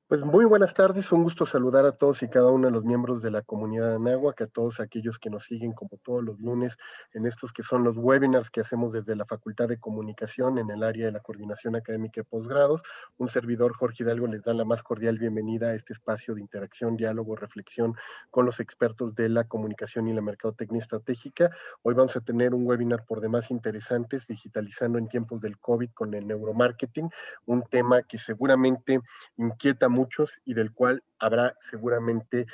Pues muy buenas tardes, un gusto saludar a todos y cada uno de los miembros de la comunidad Anáhuac, a todos aquellos que nos siguen como todos los lunes en estos que son los webinars que hacemos desde la Facultad de Comunicación en el área de la coordinación académica de posgrados. Un servidor, Jorge Hidalgo, les da la más cordial bienvenida a este espacio de interacción, diálogo, reflexión con los expertos de la comunicación y la mercadotecnia estratégica. Hoy vamos a tener un webinar por demás interesantes, digitalizando en tiempos del COVID con el neuromarketing, un tema que seguramente inquieta a muchos y del cual habrá seguramente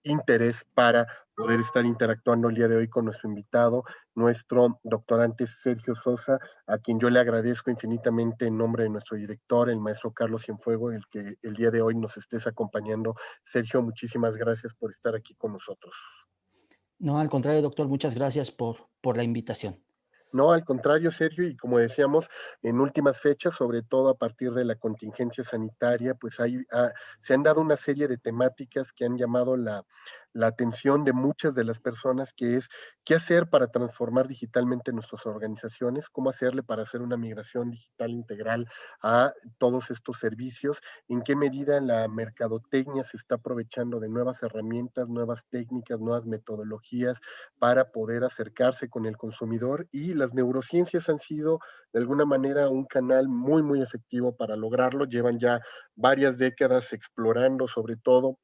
interés para poder estar interactuando el día de hoy con nuestro invitado, nuestro doctorante Sergio Sosa, a quien yo le agradezco infinitamente en nombre de nuestro director, el maestro Carlos Cienfuego, el que el día de hoy nos estés acompañando. Sergio, muchísimas gracias por estar aquí con nosotros. No, al contrario, doctor, muchas gracias por la invitación. No, al contrario, Sergio, y como decíamos, en últimas fechas, sobre todo a partir de la contingencia sanitaria, pues se han dado una serie de temáticas que han llamado la atención de muchas de las personas, que es qué hacer para transformar digitalmente nuestras organizaciones, cómo hacerle para hacer una migración digital integral a todos estos servicios, en qué medida la mercadotecnia se está aprovechando de nuevas herramientas, nuevas técnicas, nuevas metodologías para poder acercarse con el consumidor, y las neurociencias han sido de alguna manera un canal muy, muy efectivo para lograrlo. Llevan ya varias décadas explorando sobre todo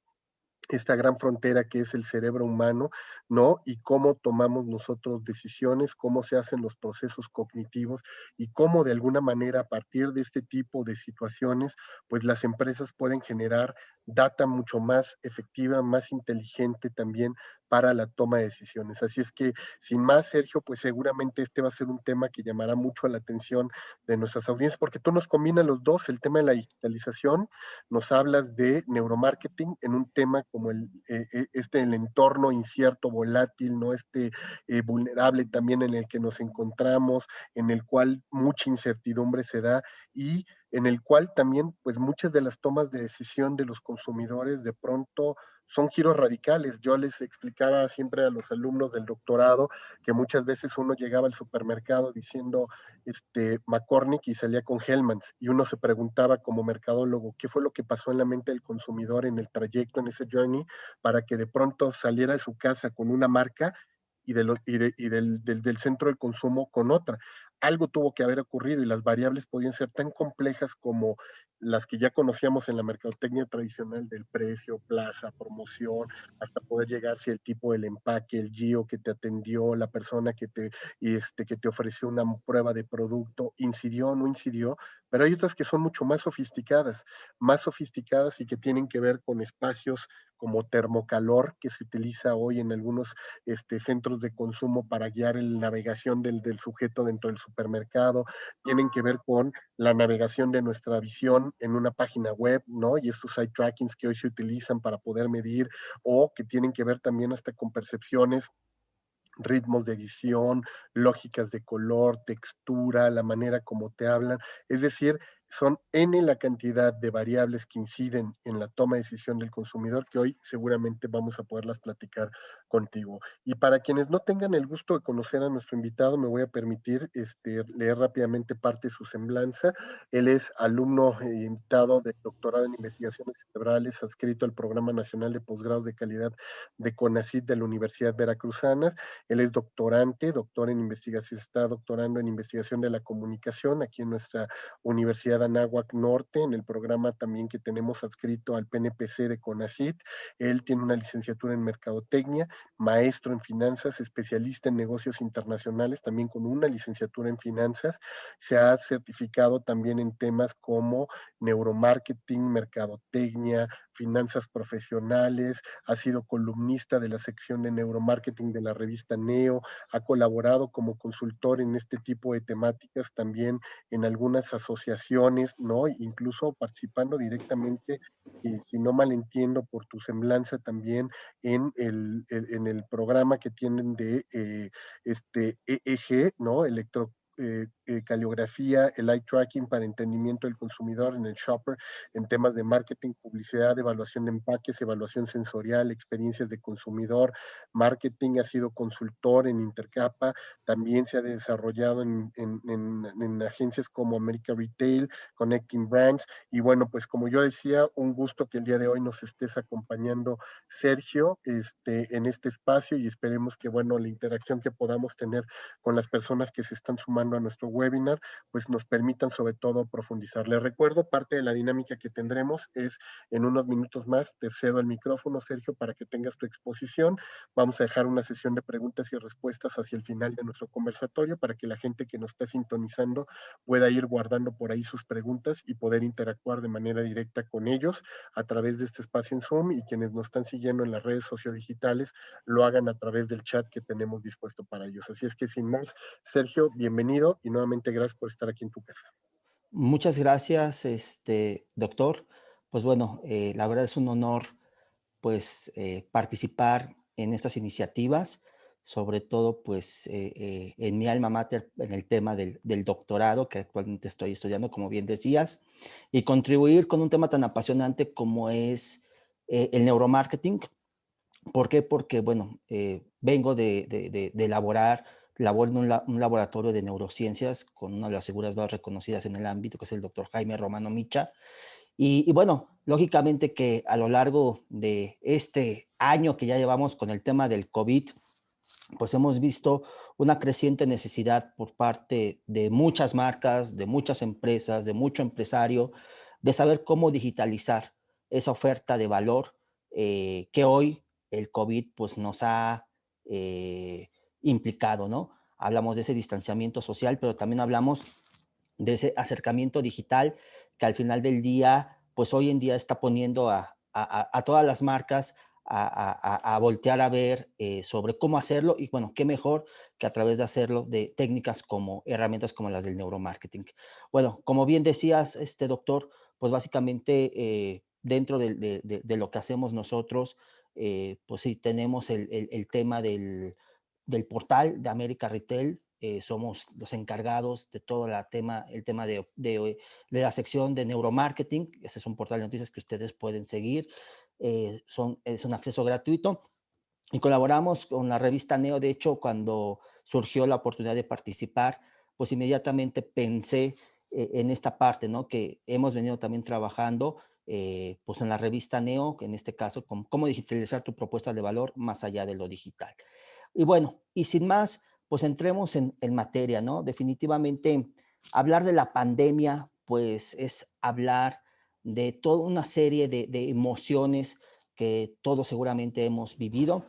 esta gran frontera que es el cerebro humano, ¿no? Y cómo tomamos nosotros decisiones, cómo se hacen los procesos cognitivos y cómo de alguna manera a partir de este tipo de situaciones, pues las empresas pueden generar data mucho más efectiva, más inteligente también para la toma de decisiones. Así es que, sin más, Sergio, pues seguramente este va a ser un tema que llamará mucho la atención de nuestras audiencias, porque tú nos combinas los dos, el tema de la digitalización, nos hablas de neuromarketing en un tema como el entorno incierto, volátil, ¿no? Vulnerable también en el que nos encontramos, en el cual mucha incertidumbre se da y en el cual también pues muchas de las tomas de decisión de los consumidores de pronto son giros radicales. Yo les explicaba siempre a los alumnos del doctorado que muchas veces uno llegaba al supermercado diciendo McCormick y salía con Hellmann's, y uno se preguntaba como mercadólogo qué fue lo que pasó en la mente del consumidor en el trayecto, en ese journey, para que de pronto saliera de su casa con una marca y, del centro de consumo con otra. Algo tuvo que haber ocurrido y las variables podían ser tan complejas como las que ya conocíamos en la mercadotecnia tradicional del precio, plaza, promoción, hasta poder llegar si el tipo del empaque, el gio que te atendió, la persona que te ofreció una prueba de producto, incidió o no incidió, pero hay otras que son mucho más sofisticadas y que tienen que ver con espacios como termocalor, que se utiliza hoy en algunos centros de consumo para guiar la navegación del sujeto dentro del supermercado, tienen que ver con la navegación de nuestra visión en una página web, ¿no? Y estos eye trackings que hoy se utilizan para poder medir, o que tienen que ver también hasta con percepciones, ritmos de edición, lógicas de color, textura, la manera como te hablan. Es decir, son N la cantidad de variables que inciden en la toma de decisión del consumidor, que hoy seguramente vamos a poderlas platicar contigo. Y para quienes no tengan el gusto de conocer a nuestro invitado, me voy a permitir leer rápidamente parte de su semblanza. Él es alumno invitado del doctorado en investigaciones cerebrales, adscrito al Programa Nacional de Posgrados de Calidad de CONACYT de la Universidad Veracruzana. Él es doctorante, doctor en investigación, está doctorando en investigación de la comunicación aquí en nuestra Universidad Anáhuac Norte, en el programa también que tenemos adscrito al PNPC de CONACYT. Él tiene una licenciatura en mercadotecnia, maestro en finanzas, especialista en negocios internacionales, también con una licenciatura en finanzas. Se ha certificado también en temas como neuromarketing, mercadotecnia, finanzas profesionales, ha sido columnista de la sección de neuromarketing de la revista Neo, ha colaborado como consultor en este tipo de temáticas también en algunas asociaciones, ¿no? Incluso participando directamente, y si no mal entiendo por tu semblanza también, en el programa que tienen de EEG, ¿no? caligrafía, el eye tracking para entendimiento del consumidor en el shopper, en temas de marketing, publicidad, evaluación de empaques, evaluación sensorial, experiencias de consumidor, marketing, ha sido consultor en Intercapa, también se ha desarrollado en agencias como America Retail, Connecting Brands, y bueno, pues como yo decía, un gusto que el día de hoy nos estés acompañando, Sergio, en este espacio, y esperemos que, bueno, la interacción que podamos tener con las personas que se están sumando a nuestro webinar, pues nos permitan sobre todo profundizar. Les recuerdo, parte de la dinámica que tendremos es en unos minutos más, te cedo el micrófono, Sergio, para que tengas tu exposición. Vamos a dejar una sesión de preguntas y respuestas hacia el final de nuestro conversatorio para que la gente que nos está sintonizando pueda ir guardando por ahí sus preguntas y poder interactuar de manera directa con ellos a través de este espacio en Zoom, y quienes nos están siguiendo en las redes sociodigitales lo hagan a través del chat que tenemos dispuesto para ellos. Así es que sin más, Sergio, bienvenido y nuevamente gracias por estar aquí en tu casa. Muchas gracias, doctor. Pues bueno, la verdad es un honor, pues, participar en estas iniciativas, sobre todo, pues, en mi alma mater, en el tema del doctorado que actualmente estoy estudiando, como bien decías, y contribuir con un tema tan apasionante como es el neuromarketing. ¿Por qué? Porque, bueno, vengo de elaborar, laboro en un laboratorio de neurociencias con una de las figuras más reconocidas en el ámbito, que es el doctor Jaime Romano Micha. Y bueno, lógicamente que a lo largo de este año que ya llevamos con el tema del COVID, pues hemos visto una creciente necesidad por parte de muchas marcas, de muchas empresas, de mucho empresario, de saber cómo digitalizar esa oferta de valor que hoy el COVID pues, nos ha eh, implicado, ¿no? Hablamos de ese distanciamiento social, pero también hablamos de ese acercamiento digital que al final del día, pues hoy en día está poniendo a todas las marcas a voltear a ver sobre cómo hacerlo y bueno, qué mejor que a través de hacerlo de técnicas como herramientas como las del neuromarketing. Bueno, como bien decías, doctor, pues básicamente dentro de lo que hacemos nosotros, pues sí, tenemos el tema del portal de América Retail. Somos los encargados de todo el tema de la sección de neuromarketing. Ese es un portal de noticias que ustedes pueden seguir. Es un acceso gratuito y colaboramos con la revista Neo. De hecho, cuando surgió la oportunidad de participar, pues inmediatamente pensé en esta parte, ¿no? Que hemos venido también trabajando, pues en la revista Neo, en este caso, con cómo digitalizar tu propuesta de valor más allá de lo digital. Y bueno, y sin más, pues entremos en materia, ¿no? Definitivamente, hablar de la pandemia, pues es hablar de toda una serie de emociones que todos seguramente hemos vivido.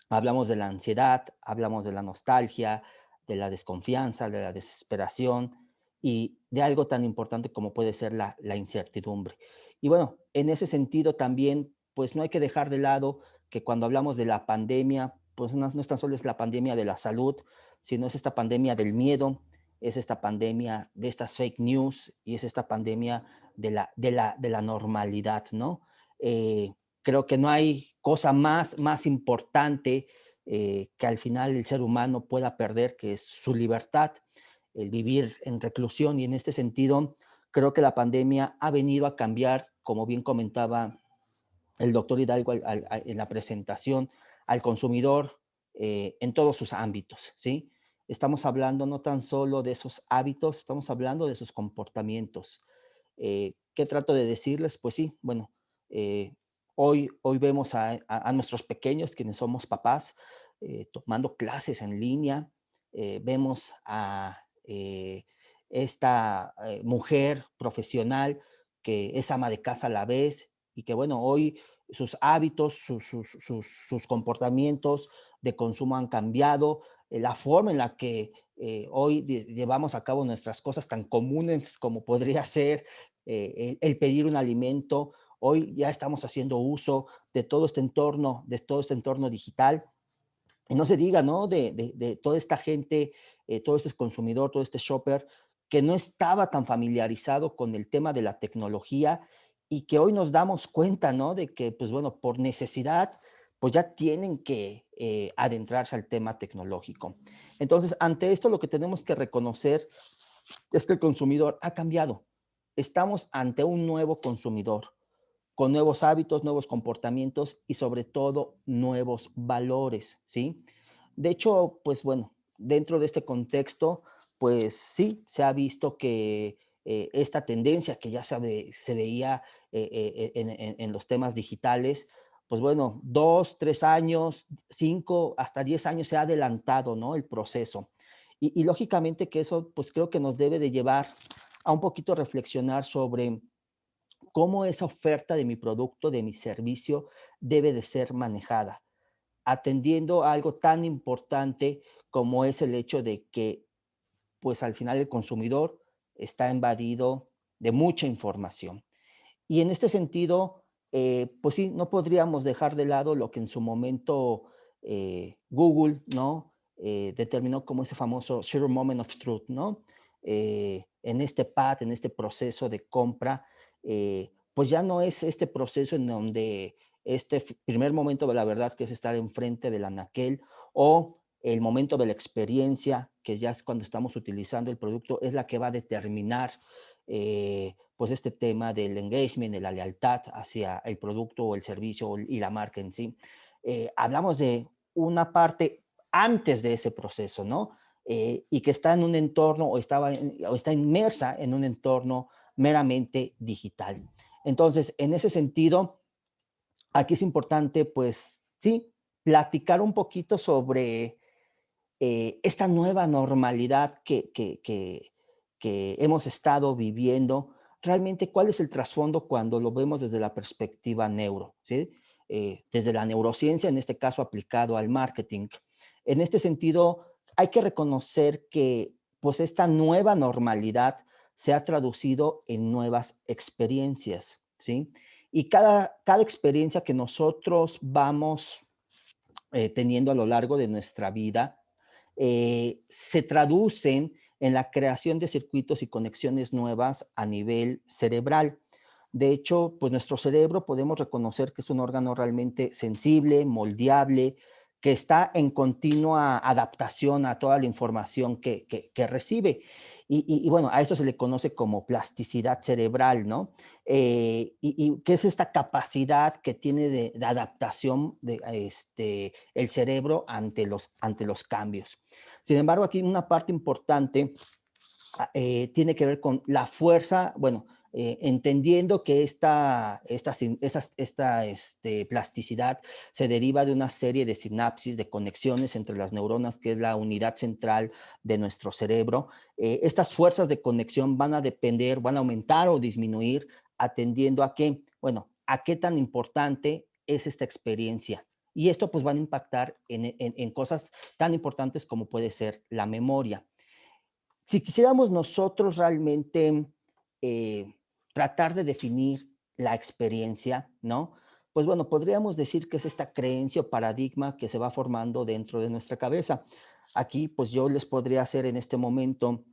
Hablamos de la ansiedad, hablamos de la nostalgia, de la desconfianza, de la desesperación y de algo tan importante como puede ser la incertidumbre. Y bueno, en ese sentido también, pues no hay que dejar de lado que cuando hablamos de la pandemia, pues no es tan solo es la pandemia de la salud, sino es esta pandemia del miedo, es esta pandemia de estas fake news y es esta pandemia de la normalidad, ¿no? Eh, Creo que no hay cosa más importante que al final el ser humano pueda perder, que es su libertad, el vivir en reclusión. Y en este sentido, creo que la pandemia ha venido a cambiar, como bien comentaba el doctor Hidalgo en la presentación, al consumidor en todos sus ámbitos, ¿sí? Estamos hablando no tan solo de esos hábitos, estamos hablando de sus comportamientos. ¿Qué trato de decirles? Pues sí, bueno, hoy vemos a nuestros pequeños, quienes somos papás, tomando clases en línea, vemos a esta mujer profesional que es ama de casa a la vez y que, bueno, hoy sus hábitos, sus comportamientos de consumo han cambiado, la forma en la que hoy llevamos a cabo nuestras cosas tan comunes como podría ser el pedir un alimento. Hoy ya estamos haciendo uso de todo este entorno digital. Y no se diga, ¿no? De toda esta gente, todo este consumidor, todo este shopper que no estaba tan familiarizado con el tema de la tecnología y que hoy nos damos cuenta, ¿no? De que, pues bueno, por necesidad, pues ya tienen que adentrarse al tema tecnológico. Entonces, ante esto lo que tenemos que reconocer es que el consumidor ha cambiado. Estamos ante un nuevo consumidor, con nuevos hábitos, nuevos comportamientos y sobre todo nuevos valores, ¿sí? De hecho, pues bueno, dentro de este contexto, pues sí, se ha visto que esta tendencia que ya se veía en los temas digitales, pues bueno, 2, 3 años, 5, hasta 10 años se ha adelantado, ¿no? El proceso. Y lógicamente que eso, pues creo que nos debe de llevar a un poquito reflexionar sobre cómo esa oferta de mi producto, de mi servicio, debe de ser manejada, atendiendo a algo tan importante como es el hecho de que, pues al final el consumidor está invadido de mucha información. Y en este sentido, pues sí, no podríamos dejar de lado lo que en su momento Google, ¿no? Determinó como ese famoso Zero Moment of Truth, ¿no? En este path, en este proceso de compra, pues ya no es este proceso en donde este primer momento de la verdad, que es estar enfrente del anaquel, o el momento de la experiencia, que ya es cuando estamos utilizando el producto, es la que va a determinar pues este tema del engagement, de la lealtad hacia el producto o el servicio y la marca en sí. Hablamos de una parte antes de ese proceso, ¿no? Y que está en un entorno o está inmersa en un entorno meramente digital. Entonces, en ese sentido, aquí es importante, pues sí, platicar un poquito sobre esta nueva normalidad que hemos estado viviendo, realmente cuál es el trasfondo cuando lo vemos desde la perspectiva neuro, ¿sí? Desde la neurociencia, en este caso aplicado al marketing. En este sentido, hay que reconocer que pues esta nueva normalidad se ha traducido en nuevas experiencias, ¿sí? Y cada experiencia que nosotros vamos teniendo a lo largo de nuestra vida, se traducen en la creación de circuitos y conexiones nuevas a nivel cerebral. De hecho, pues nuestro cerebro podemos reconocer que es un órgano realmente sensible, moldeable, que está en continua adaptación a toda la información que recibe. Y bueno, a esto se le conoce como plasticidad cerebral, ¿no? Y qué es esta capacidad que tiene de adaptación de el cerebro ante los cambios. Sin embargo, aquí una parte importante tiene que ver con la fuerza, bueno, entendiendo que esta plasticidad se deriva de una serie de sinapsis, de conexiones entre las neuronas, que es la unidad central de nuestro cerebro. Estas fuerzas de conexión van a depender, van a aumentar o disminuir atendiendo a qué, bueno, a qué tan importante es esta experiencia. Y esto pues van a impactar en cosas tan importantes como puede ser la memoria. Si quisiéramos nosotros realmente eh, tratar de definir la experiencia, ¿no? Pues bueno, podríamos decir que es esta creencia o paradigma que se va formando dentro de nuestra cabeza. Aquí, pues yo les podría hacer en este momento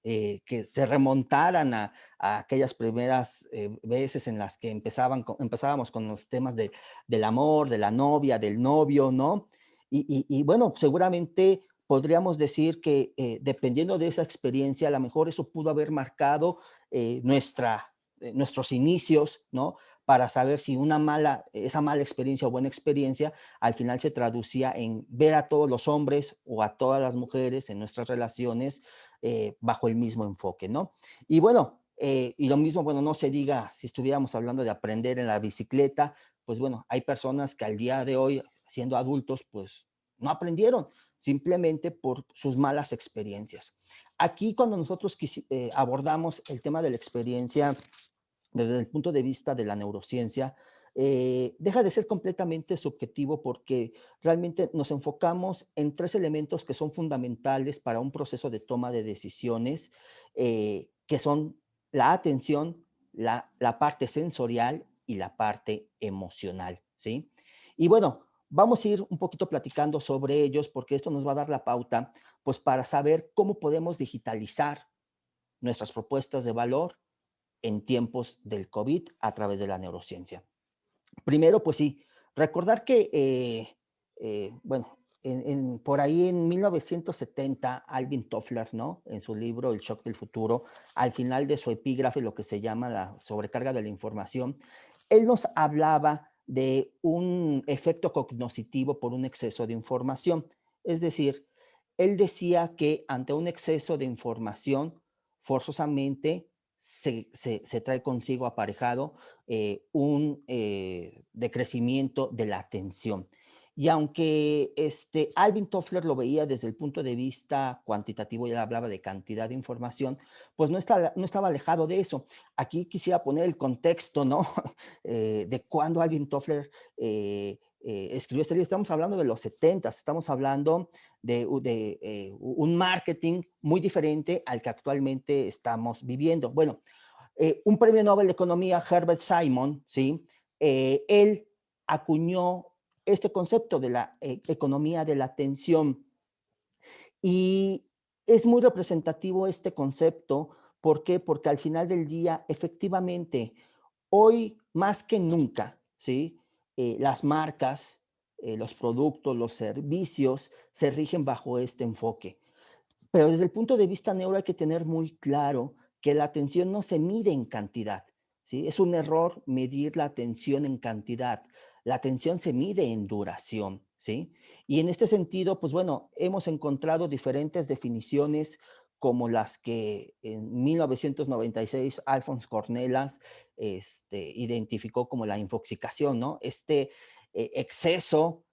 que se remontaran a aquellas primeras veces en las que empezábamos con los temas del amor, de la novia, del novio, ¿no? Y bueno, seguramente podríamos decir que dependiendo de esa experiencia, a lo mejor eso pudo haber marcado nuestros inicios, ¿no? Para saber si esa mala experiencia o buena experiencia al final se traducía en ver a todos los hombres o a todas las mujeres en nuestras relaciones bajo el mismo enfoque, ¿no? Y bueno, y lo mismo, bueno, no se diga si estuviéramos hablando de aprender en la bicicleta, pues bueno, hay personas que al día de hoy, siendo adultos, pues no aprendieron simplemente por sus malas experiencias. Aquí cuando nosotros abordamos el tema de la experiencia desde el punto de vista de la neurociencia, deja de ser completamente subjetivo porque realmente nos enfocamos en tres elementos que son fundamentales para un proceso de toma de decisiones, que son la atención, la parte sensorial y la parte emocional, ¿sí? Y bueno, vamos a ir un poquito platicando sobre ellos porque esto nos va a dar la pauta, pues para saber cómo podemos digitalizar nuestras propuestas de valor en tiempos del COVID a través de la neurociencia. Primero, pues sí, recordar que bueno, por ahí en 1970, Alvin Toffler, ¿no? En su libro El shock del futuro, al final de su epígrafe, lo que se llama la sobrecarga de la información, él nos hablaba de un efecto cognoscitivo por un exceso de información. Es decir, él decía que ante un exceso de información, forzosamente se trae consigo aparejado un decrecimiento de la atención. Y aunque Alvin Toffler lo veía desde el punto de vista cuantitativo, ya hablaba de cantidad de información, pues no estaba alejado de eso. Aquí quisiera poner el contexto, ¿no? De cuando Alvin Toffler escribió este libro. Estamos hablando de los 70, estamos hablando de un marketing muy diferente al que actualmente estamos viviendo. Bueno, un premio Nobel de Economía, Herbert Simon, ¿sí? Él acuñó este concepto de la economía de la atención y es muy representativo este concepto. ¿Por qué? Porque al final del día, efectivamente, hoy más que nunca, ¿sí? Las marcas, los productos, los servicios se rigen bajo este enfoque. Pero desde el punto de vista neuro hay que tener muy claro que la atención no se mide en cantidad, ¿sí? Es un error medir la atención en cantidad. La atención se mide en duración, ¿sí? Y en este sentido, pues bueno, hemos encontrado diferentes definiciones como las que en 1996 Alphonse Cornelas identificó como la infoxicación, ¿no? Exceso,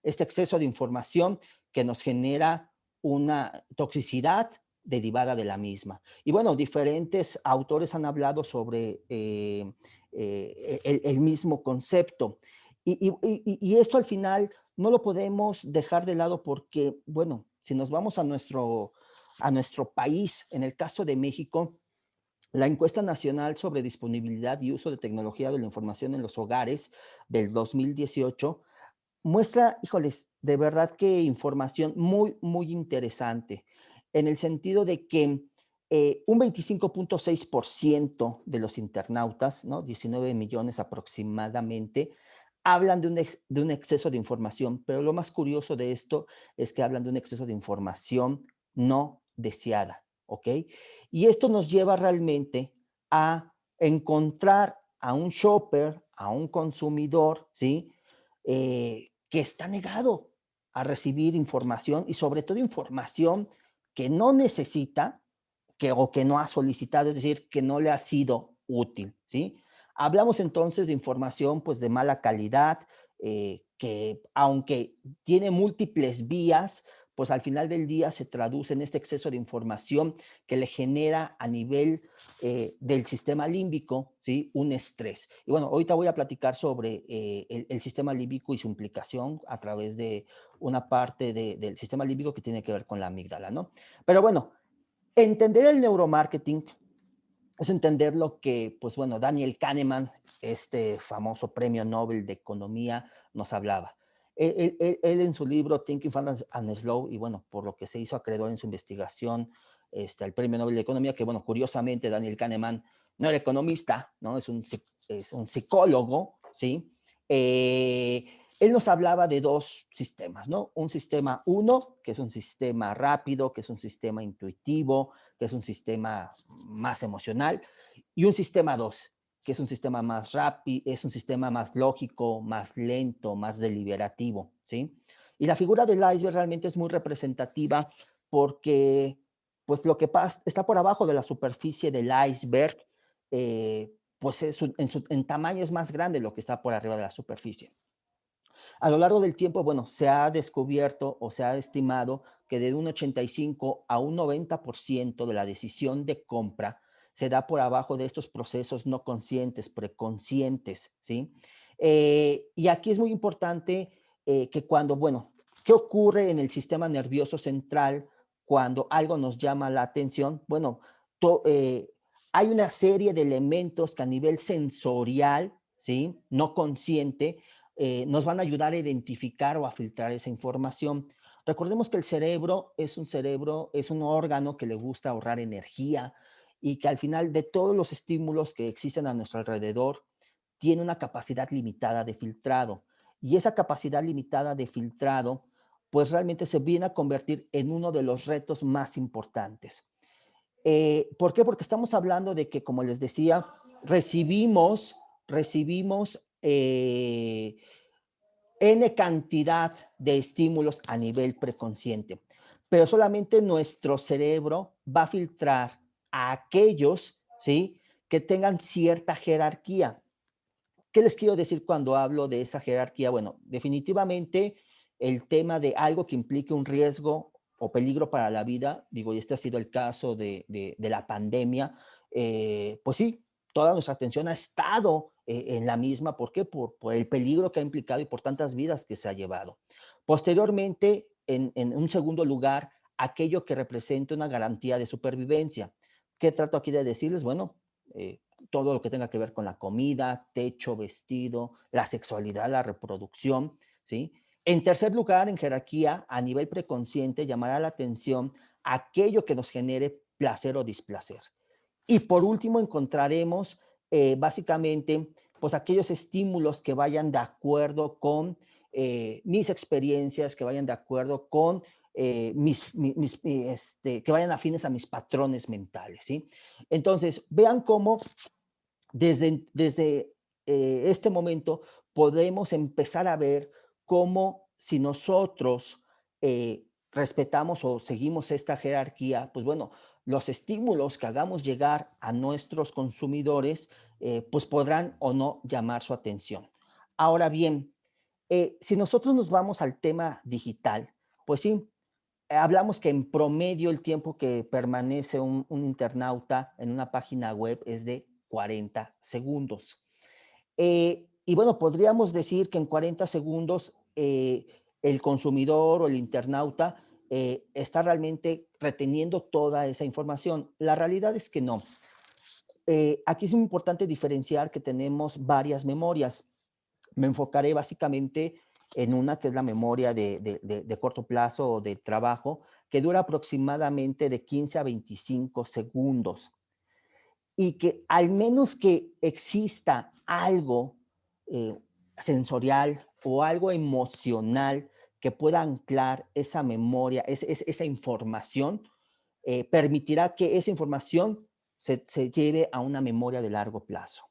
este exceso de información que nos genera una toxicidad derivada de la misma. Y bueno, diferentes autores han hablado sobre el mismo concepto. Y esto al final no lo podemos dejar de lado porque, bueno, si nos vamos a nuestro país, en el caso de México, la encuesta nacional sobre disponibilidad y uso de tecnología de la información en los hogares del 2018 muestra, híjoles, de verdad que información muy, muy interesante, en el sentido de que un 25.6% de los internautas, ¿no? 19 millones aproximadamente, hablan de un exceso de información, pero lo más curioso de esto es que hablan de un exceso de información no deseada, ¿ok? Y esto nos lleva realmente a encontrar a un shopper, a un consumidor, ¿sí? Que está negado a recibir información y sobre todo información que no necesita o que no ha solicitado, es decir, que no le ha sido útil, ¿sí? Hablamos entonces de información pues de mala calidad, que aunque tiene múltiples vías, pues al final del día se traduce en este exceso de información que le genera a nivel del sistema límbico, ¿sí? Un estrés. Y bueno, ahorita voy a platicar sobre el sistema límbico y su implicación a través de una parte del sistema límbico que tiene que ver con la amígdala, ¿no? Pero bueno, entender el neuromarketing es entender lo que, pues bueno, Daniel Kahneman, este famoso premio Nobel de Economía, nos hablaba. Él en su libro Thinking Fast and Slow, y bueno, por lo que se hizo acreedor en su investigación al premio Nobel de Economía, que bueno, curiosamente Daniel Kahneman no era economista, ¿no? Es un psicólogo, ¿sí? Eh, Él nos hablaba de dos sistemas, ¿no? Un sistema uno, que es un sistema rápido, que es un sistema intuitivo, que es un sistema más emocional, y un sistema 2, que es un sistema más rápido, es un sistema más lógico, más lento, más deliberativo, ¿sí? Y la figura del iceberg realmente es muy representativa porque pues lo que pasa, está por abajo de la superficie del iceberg, pues en tamaño es más grande lo que está por arriba de la superficie. A lo largo del tiempo, bueno, se ha descubierto o se ha estimado que de un 85 a un 90% de la decisión de compra se da por abajo de estos procesos no conscientes, preconscientes, ¿sí? Y aquí es muy importante que cuando, bueno, ¿qué ocurre en el sistema nervioso central cuando algo nos llama la atención? Bueno, to- eh, hay una serie de elementos que a nivel sensorial, ¿sí? No consciente, nos van a ayudar a identificar o a filtrar esa información. Recordemos que el cerebro, es un órgano que le gusta ahorrar energía y que al final de todos los estímulos que existen a nuestro alrededor, tiene una capacidad limitada de filtrado. y esa capacidad limitada de filtrado, pues realmente se viene a convertir en uno de los retos más importantes. ¿Por qué? Porque estamos hablando de que, como les decía, recibimos N cantidad de estímulos a nivel preconsciente, pero solamente nuestro cerebro va a filtrar a aquellos, ¿sí?, que tengan cierta jerarquía. ¿Qué les quiero decir cuando hablo de esa jerarquía? Bueno, definitivamente el tema de algo que implique un riesgo o peligro para la vida, digo, y este ha sido el caso de la pandemia, pues sí, toda nuestra atención ha estado en la misma. ¿Por qué? Por el peligro que ha implicado y por tantas vidas que se ha llevado. Posteriormente, en un segundo lugar, aquello que represente una garantía de supervivencia. ¿Qué trato aquí de decirles? Bueno, todo lo que tenga que ver con la comida, techo, vestido, la sexualidad, la reproducción, ¿sí? En tercer lugar, en jerarquía, a nivel preconsciente, llamará la atención aquello que nos genere placer o displacer. Y por último, encontraremos básicamente pues aquellos estímulos que vayan de acuerdo con mis experiencias, que vayan de acuerdo con que vayan afines a mis patrones mentales, ¿sí? Entonces, vean cómo desde este momento podemos empezar a ver cómo si nosotros respetamos o seguimos esta jerarquía, pues bueno, los estímulos que hagamos llegar a nuestros consumidores, pues podrán o no llamar su atención. Ahora bien, si nosotros nos vamos al tema digital, pues sí, hablamos que en promedio el tiempo que permanece un internauta en una página web es de 40 segundos. Y bueno, podríamos decir que en 40 segundos el consumidor o el internauta está realmente reteniendo toda esa información. La realidad es que no. Aquí es muy importante diferenciar que tenemos varias memorias. Me enfocaré básicamente en una que es la memoria de corto plazo o de trabajo, que dura aproximadamente de 15 a 25 segundos. Y que al menos que exista algo eh, sensorial o algo emocional que pueda anclar esa memoria, esa información, permitirá que esa información se lleve a una memoria de largo plazo.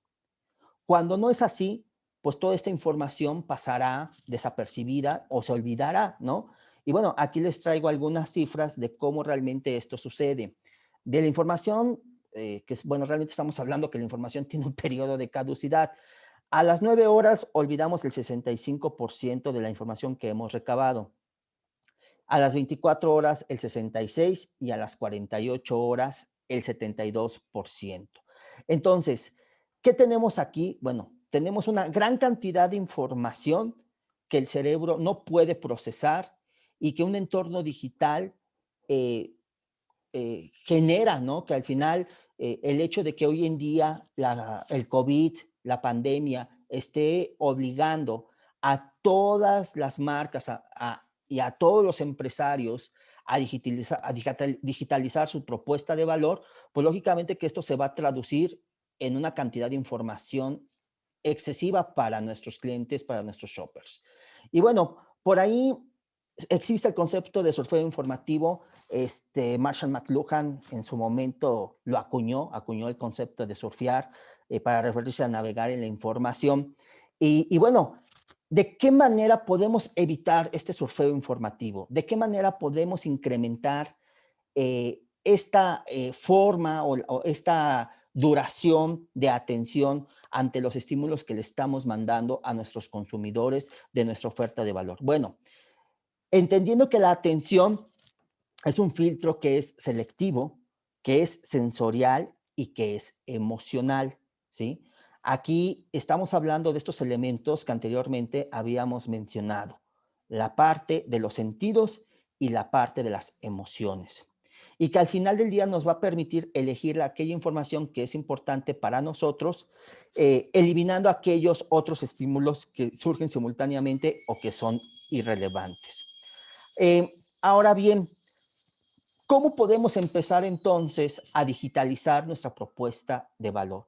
Cuando no es así, pues toda esta información pasará desapercibida o se olvidará, ¿no? Y bueno, aquí les traigo algunas cifras de cómo realmente esto sucede. De la información, que es, bueno, realmente estamos hablando que la información tiene un periodo de caducidad. A las 9 horas olvidamos el 65% de la información que hemos recabado. A las 24 horas el 66% y a las 48 horas el 72%. Entonces, ¿qué tenemos aquí? Bueno, tenemos una gran cantidad de información que el cerebro no puede procesar y que un entorno digital eh, genera, ¿no? Que al final el hecho de que hoy en día el COVID, la pandemia, esté obligando a todas las marcas y a todos los empresarios a digitalizar su propuesta de valor, pues lógicamente que esto se va a traducir en una cantidad de información excesiva para nuestros clientes, para nuestros shoppers. Y bueno, por ahí existe el concepto de surfeo informativo. Marshall McLuhan en su momento lo acuñó el concepto de surfear para referirse a navegar en la información. Y bueno, ¿de qué manera podemos evitar este surfeo informativo? ¿De qué manera podemos incrementar esta forma o esta duración de atención ante los estímulos que le estamos mandando a nuestros consumidores de nuestra oferta de valor? Bueno, entendiendo que la atención es un filtro que es selectivo, que es sensorial y que es emocional, ¿sí? Aquí estamos hablando de estos elementos que anteriormente habíamos mencionado, la parte de los sentidos y la parte de las emociones. Y que al final del día nos va a permitir elegir aquella información que es importante para nosotros, eliminando aquellos otros estímulos que surgen simultáneamente o que son irrelevantes. Ahora bien, ¿cómo podemos empezar entonces a digitalizar nuestra propuesta de valor?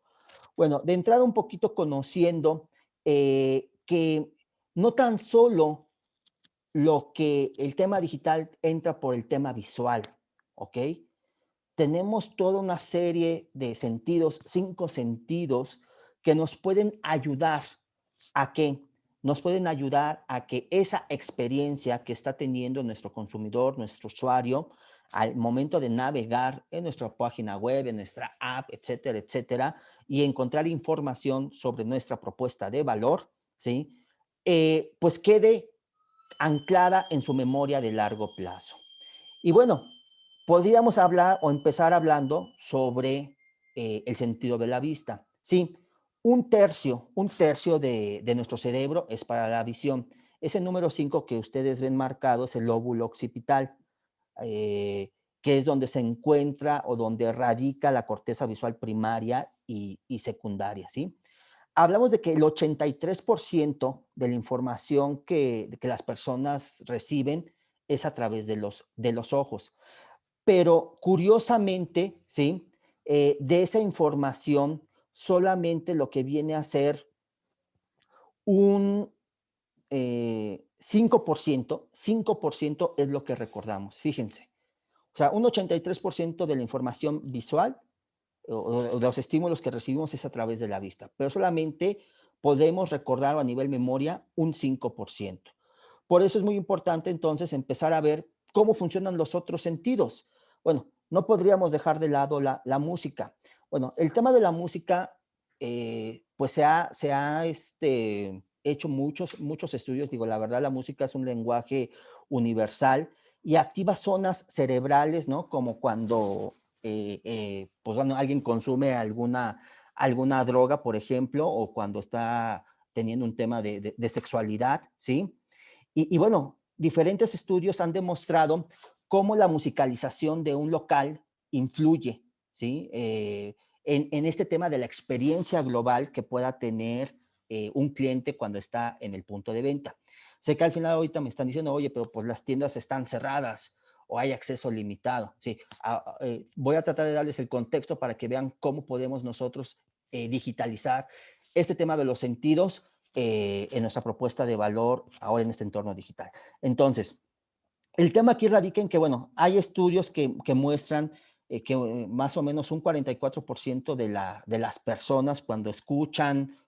Bueno, de entrada un poquito conociendo que no tan solo lo que el tema digital entra por el tema visual, ¿ok? Tenemos toda una serie de sentidos, 5 sentidos, que nos pueden ayudar a que nos pueden ayudar a que esa experiencia que está teniendo nuestro consumidor, nuestro usuario, al momento de navegar en nuestra página web, en nuestra app, etcétera, etcétera, y encontrar información sobre nuestra propuesta de valor, ¿sí? Pues quede anclada en su memoria de largo plazo. Y bueno, podríamos hablar o empezar hablando sobre el sentido de la vista. Sí, un tercio de nuestro cerebro es para la visión. Ese número 5 que ustedes ven marcado es el lóbulo occipital, que es donde se encuentra o donde radica la corteza visual primaria y secundaria, ¿sí? Hablamos de que el 83% de la información que las personas reciben es a través de los ojos. Pero curiosamente, ¿sí? De esa información, solamente lo que viene a ser un 5% es lo que recordamos, fíjense. O sea, un 83% de la información visual o de los estímulos que recibimos es a través de la vista, pero solamente podemos recordar a nivel memoria un 5%. Por eso es muy importante entonces empezar a ver cómo funcionan los otros sentidos. Bueno, no podríamos dejar de lado la música. Bueno, el tema de la música, pues hecho muchos estudios. Digo, la verdad, la música es un lenguaje universal y activa zonas cerebrales, ¿no? Como cuando, pues bueno, alguien consume alguna droga, por ejemplo, o cuando está teniendo un tema de sexualidad, ¿sí? Y bueno, diferentes estudios han demostrado cómo la musicalización de un local influye, ¿sí? En este tema de la experiencia global que pueda tener un cliente cuando está en el punto de venta. Sé que al final ahorita me están diciendo, oye, pero pues las tiendas están cerradas o hay acceso limitado. Sí, voy a tratar de darles el contexto para que vean cómo podemos nosotros digitalizar este tema de los sentidos en nuestra propuesta de valor ahora en este entorno digital. Entonces, el tema aquí radica en que, bueno, hay estudios que muestran que más o menos un 44% de las personas cuando escuchan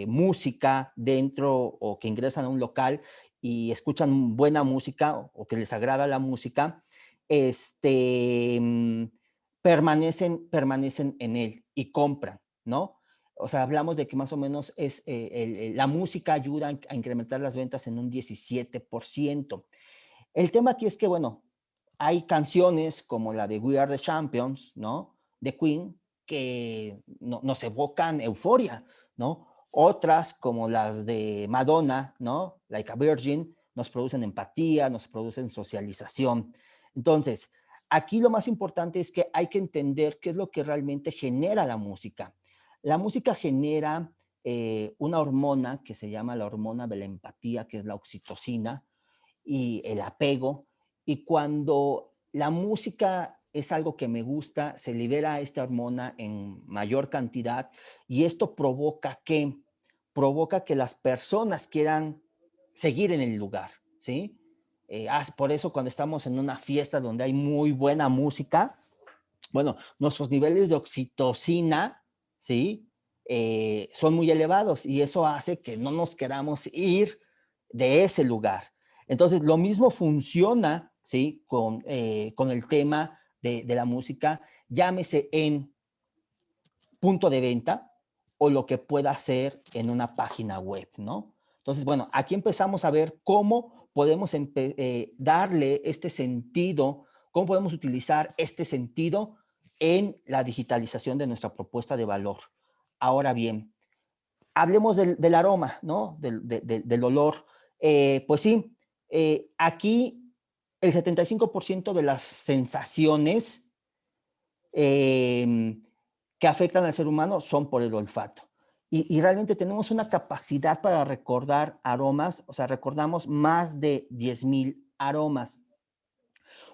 música dentro o que ingresan a un local y escuchan buena música o que les agrada la música, este, mm, permanecen en él y compran, ¿no? O sea, hablamos de que más o menos la música ayuda a incrementar las ventas en un 17%. El tema aquí es que, bueno, hay canciones como la de We Are the Champions, ¿no? De Queen, que nos evocan euforia, ¿no? Otras, como las de Madonna, ¿no? Like a Virgin, nos producen empatía, nos producen socialización. Entonces, aquí lo más importante es que hay que entender qué es lo que realmente genera la música. La música genera una hormona que se llama la hormona de la empatía, que es la oxitocina, y el apego. Y cuando la música es algo que me gusta, se libera esta hormona en mayor cantidad y esto provoca que las personas quieran seguir en el lugar, ¿sí? Por eso cuando estamos en una fiesta donde hay muy buena música, bueno, nuestros niveles de oxitocina, ¿sí? Son muy elevados y eso hace que no nos queramos ir de ese lugar. Entonces, lo mismo funciona, ¿sí? Con el tema de la música, llámese en punto de venta o lo que pueda hacer en una página web, ¿no? Entonces, bueno, aquí empezamos a ver cómo podemos darle este sentido, cómo podemos utilizar este sentido en la digitalización de nuestra propuesta de valor. Ahora bien, hablemos del aroma, ¿no? Del olor. Pues sí, aquí el 75% de las sensaciones eh, que afectan al ser humano son por el olfato. Y realmente tenemos una capacidad para recordar aromas, o sea, recordamos más de 10,000 aromas.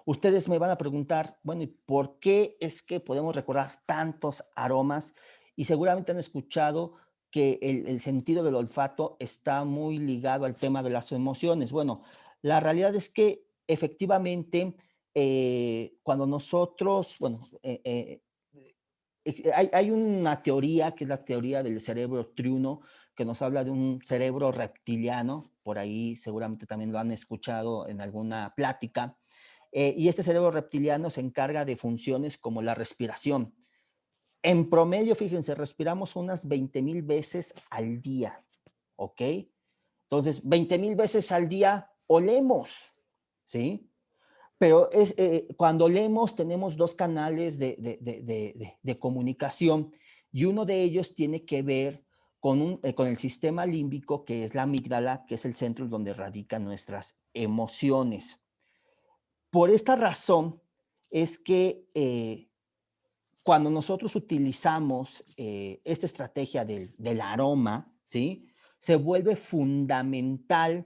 Ustedes me van a preguntar, bueno, ¿y por qué es que podemos recordar tantos aromas? Y seguramente han escuchado que el sentido del olfato está muy ligado al tema de las emociones. Bueno, la realidad es que efectivamente, cuando nosotros, bueno, hay una teoría que es la teoría del cerebro triuno, que nos habla de un cerebro reptiliano, por ahí seguramente también lo han escuchado en alguna plática, y este cerebro reptiliano se encarga de funciones como la respiración. En promedio, fíjense, respiramos unas 20,000 veces al día, ¿ok? Entonces, 20,000 veces al día olemos, ¿sí? Pero cuando olemos tenemos dos canales de comunicación y uno de ellos tiene que ver con el sistema límbico, que es la amígdala, que es el centro donde radican nuestras emociones. Por esta razón es que cuando nosotros utilizamos esta estrategia del aroma, ¿sí? Se vuelve fundamental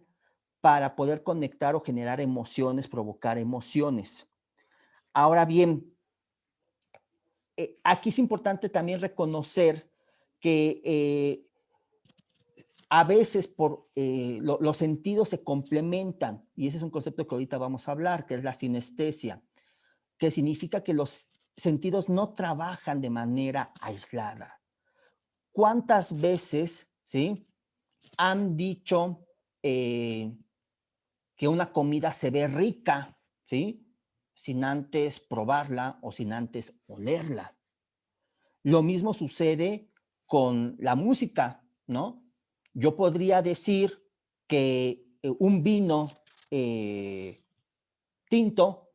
para poder conectar o generar emociones, provocar emociones. Ahora bien, aquí es importante también reconocer que a veces los sentidos se complementan, y ese es un concepto que ahorita vamos a hablar, que es la sinestesia, que significa que los sentidos no trabajan de manera aislada. ¿Cuántas veces, sí, han dicho que una comida se ve rica, sí, sin antes probarla o sin antes olerla? Lo mismo sucede con la música, ¿no? Yo podría decir que un vino eh, tinto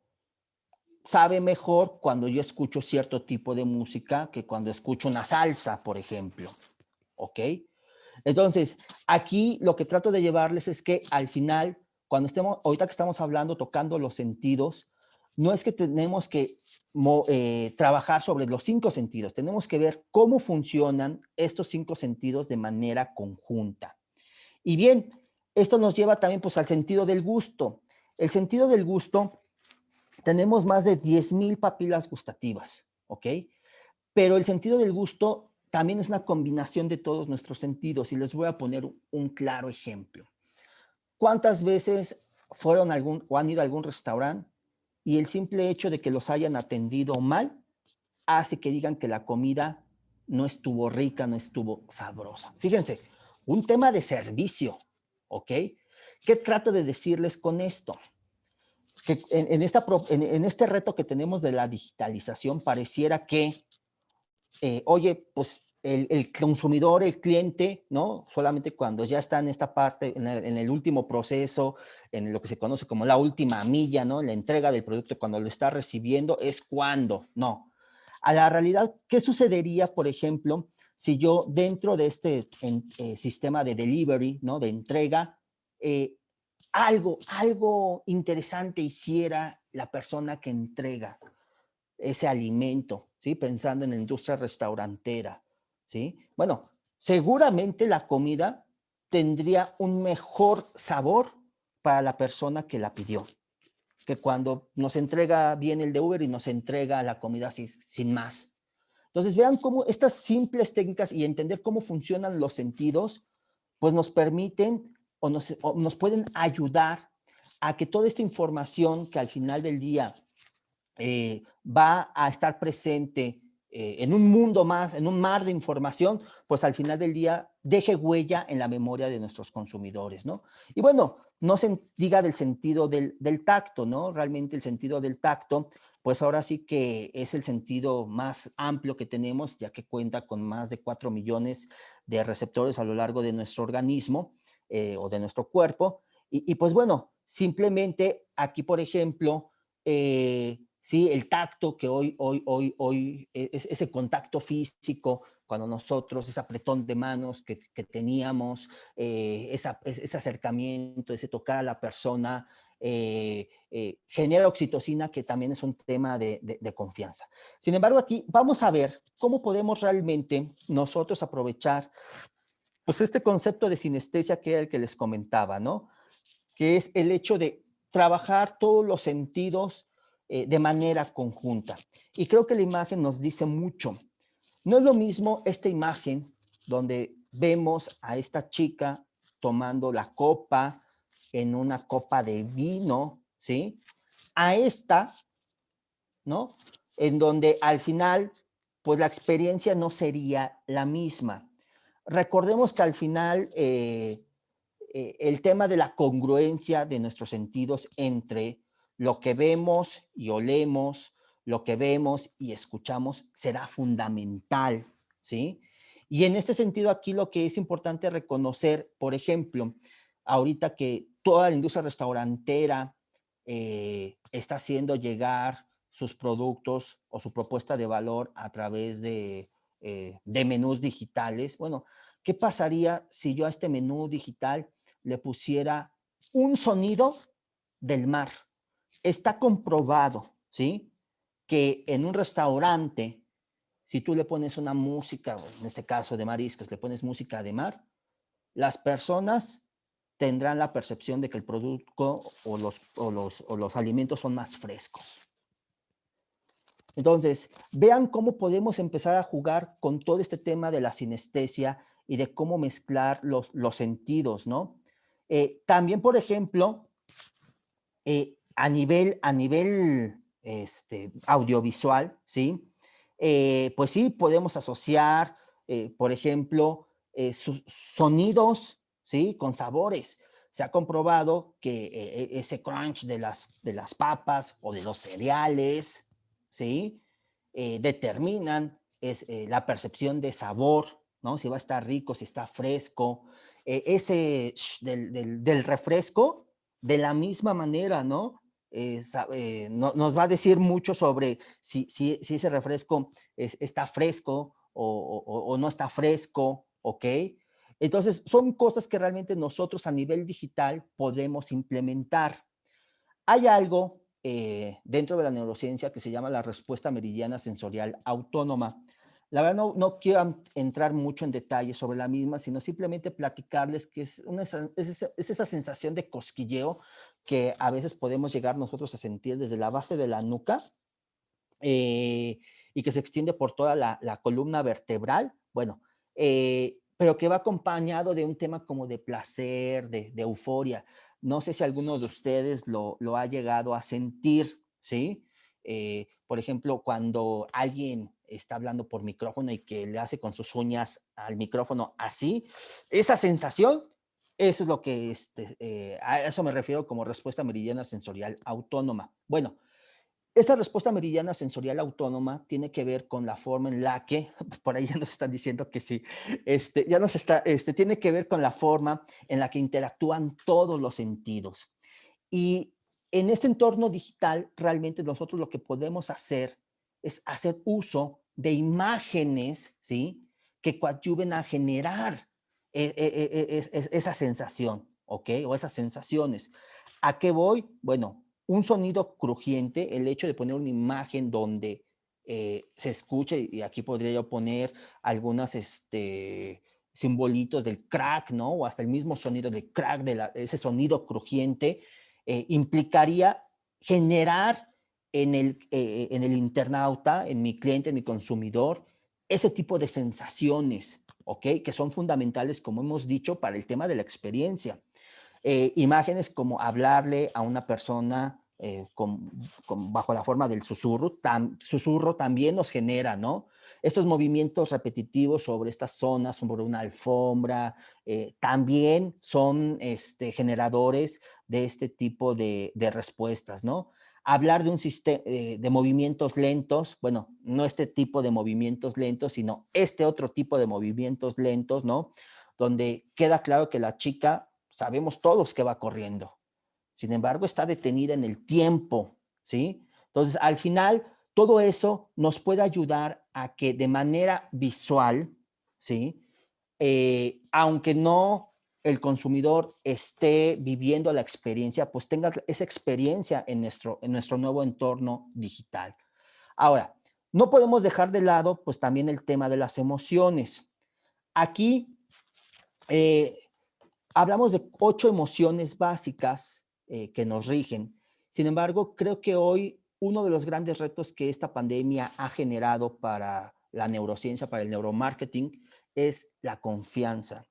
sabe mejor cuando yo escucho cierto tipo de música que cuando escucho una salsa, por ejemplo, ¿ok? Entonces, aquí lo que trato de llevarles es que al final, cuando estemos, ahorita que estamos hablando, tocando los sentidos, no es que tenemos que trabajar sobre los 5 sentidos, tenemos que ver cómo funcionan estos 5 sentidos de manera conjunta. Y bien, esto nos lleva también pues al sentido del gusto. El sentido del gusto, tenemos más de 10,000 papilas gustativas, ¿ok? Pero el sentido del gusto también es una combinación de todos nuestros sentidos y les voy a poner un claro ejemplo. ¿Cuántas veces fueron o han ido a algún restaurante y el simple hecho de que los hayan atendido mal hace que digan que la comida no estuvo rica, no estuvo sabrosa? Fíjense, un tema de servicio, ¿ok? ¿Qué trato de decirles con esto? Que en este reto que tenemos de la digitalización pareciera que oye, pues el consumidor, el cliente, ¿no? Solamente cuando ya está en esta parte, en el último proceso, en lo que se conoce como la última milla, ¿no? La entrega del producto, cuando lo está recibiendo, es cuando, no. A la realidad, ¿qué sucedería, por ejemplo, si yo dentro de este sistema de delivery, ¿no? De entrega, eh, algo interesante hiciera la persona que entrega ese alimento, ¿sí? Pensando en la industria restaurantera, ¿sí? Bueno, seguramente la comida tendría un mejor sabor para la persona que la pidió, que cuando nos entrega bien el de Uber y nos entrega la comida sin más. Entonces, vean cómo estas simples técnicas y entender cómo funcionan los sentidos, pues nos permiten o nos pueden ayudar a que toda esta información que al final del día va a estar presente en un mundo más, en un mar de información, pues al final del día deje huella en la memoria de nuestros consumidores, ¿no? Y bueno, no se diga del sentido del tacto, ¿no? Realmente el sentido del tacto, pues ahora sí que es el sentido más amplio que tenemos, ya que cuenta con más de 4 millones de receptores a lo largo de nuestro organismo o de nuestro cuerpo. Y pues bueno, simplemente aquí, por ejemplo, sí, el tacto que hoy es ese contacto físico, cuando nosotros, ese apretón de manos que teníamos, ese acercamiento, ese tocar a la persona, genera oxitocina, que también es un tema de confianza. Sin embargo, aquí vamos a ver cómo podemos realmente nosotros aprovechar pues este concepto de sinestesia que era el que les comentaba, ¿no? Que es el hecho de trabajar todos los sentidos de manera conjunta. Y creo que la imagen nos dice mucho. No es lo mismo esta imagen donde vemos a esta chica tomando la copa en una copa de vino, ¿sí? A esta, ¿no? En donde al final, pues la experiencia no sería la misma. Recordemos que al final el tema de la congruencia de nuestros sentidos entre lo que vemos y olemos, lo que vemos y escuchamos será fundamental, ¿sí? Y en este sentido aquí lo que es importante reconocer, por ejemplo, ahorita que toda la industria restaurantera está haciendo llegar sus productos o su propuesta de valor a través de menús digitales. Bueno, ¿qué pasaría si yo a este menú digital le pusiera un sonido del mar? Está comprobado, ¿sí? Que en un restaurante, si tú le pones una música, en este caso de mariscos, le pones música de mar, las personas tendrán la percepción de que el producto o los alimentos son más frescos. Entonces, vean cómo podemos empezar a jugar con todo este tema de la sinestesia y de cómo mezclar los sentidos, ¿no? También, por ejemplo, a nivel audiovisual, ¿sí? Pues sí, podemos asociar, por ejemplo, sus sonidos, ¿sí? Con sabores. Se ha comprobado que ese crunch de las papas o de los cereales, ¿sí? Determinan la percepción de sabor, ¿no? Si va a estar rico, si está fresco. Ese del refresco, de la misma manera, ¿no? Nos va a decir mucho sobre si ese refresco está fresco o no está fresco, ¿ok? Entonces, son cosas que realmente nosotros a nivel digital podemos implementar. Hay algo dentro de la neurociencia que se llama la respuesta meridiana sensorial autónoma. La verdad no quiero entrar mucho en detalle sobre la misma, sino simplemente platicarles que es esa sensación de cosquilleo que a veces podemos llegar nosotros a sentir desde la base de la nuca y que se extiende por toda la columna vertebral. Bueno, pero que va acompañado de un tema como de placer, de euforia. No sé si alguno de ustedes lo ha llegado a sentir, ¿sí? Por ejemplo, cuando alguien está hablando por micrófono y que le hace con sus uñas al micrófono así, esa sensación, eso es lo que, a eso me refiero como respuesta meridiana sensorial autónoma. Bueno, esta respuesta meridiana sensorial autónoma tiene que ver con la forma en la que, por ahí ya nos están diciendo que sí, tiene que ver con la forma en la que interactúan todos los sentidos. Y en este entorno digital, realmente nosotros lo que podemos hacer es hacer uso de imágenes, ¿sí? Que coadyuven a generar esa sensación, ¿ok? O esas sensaciones. ¿A qué voy? Bueno, un sonido crujiente, el hecho de poner una imagen donde se escuche, y aquí podría yo poner algunas, simbolitos del crack, ¿no? O hasta el mismo sonido del crack, ese sonido crujiente, implicaría generar en el internauta, en mi cliente, en mi consumidor, ese tipo de sensaciones, ¿ok? Que son fundamentales, como hemos dicho, para el tema de la experiencia. Imágenes como hablarle a una persona bajo la forma del susurro, susurro también nos genera, ¿no? Estos movimientos repetitivos sobre estas zonas, sobre una alfombra, también son generadores de este tipo de respuestas, ¿no? Hablar de un sistema de movimientos lentos, bueno, no este tipo de movimientos lentos, sino este otro tipo de movimientos lentos, ¿no? Donde queda claro que la chica, sabemos todos que va corriendo, sin embargo, está detenida en el tiempo, ¿sí? Entonces, al final, todo eso nos puede ayudar a que de manera visual, ¿sí? Aunque no el consumidor esté viviendo la experiencia, pues tenga esa experiencia en nuestro nuevo entorno digital. Ahora, no podemos dejar de lado, pues también el tema de las emociones. Aquí eh, hablamos de 8 emociones básicas que nos rigen. Sin embargo, creo que hoy uno de los grandes retos que esta pandemia ha generado para la neurociencia, para el neuromarketing, es la confianza.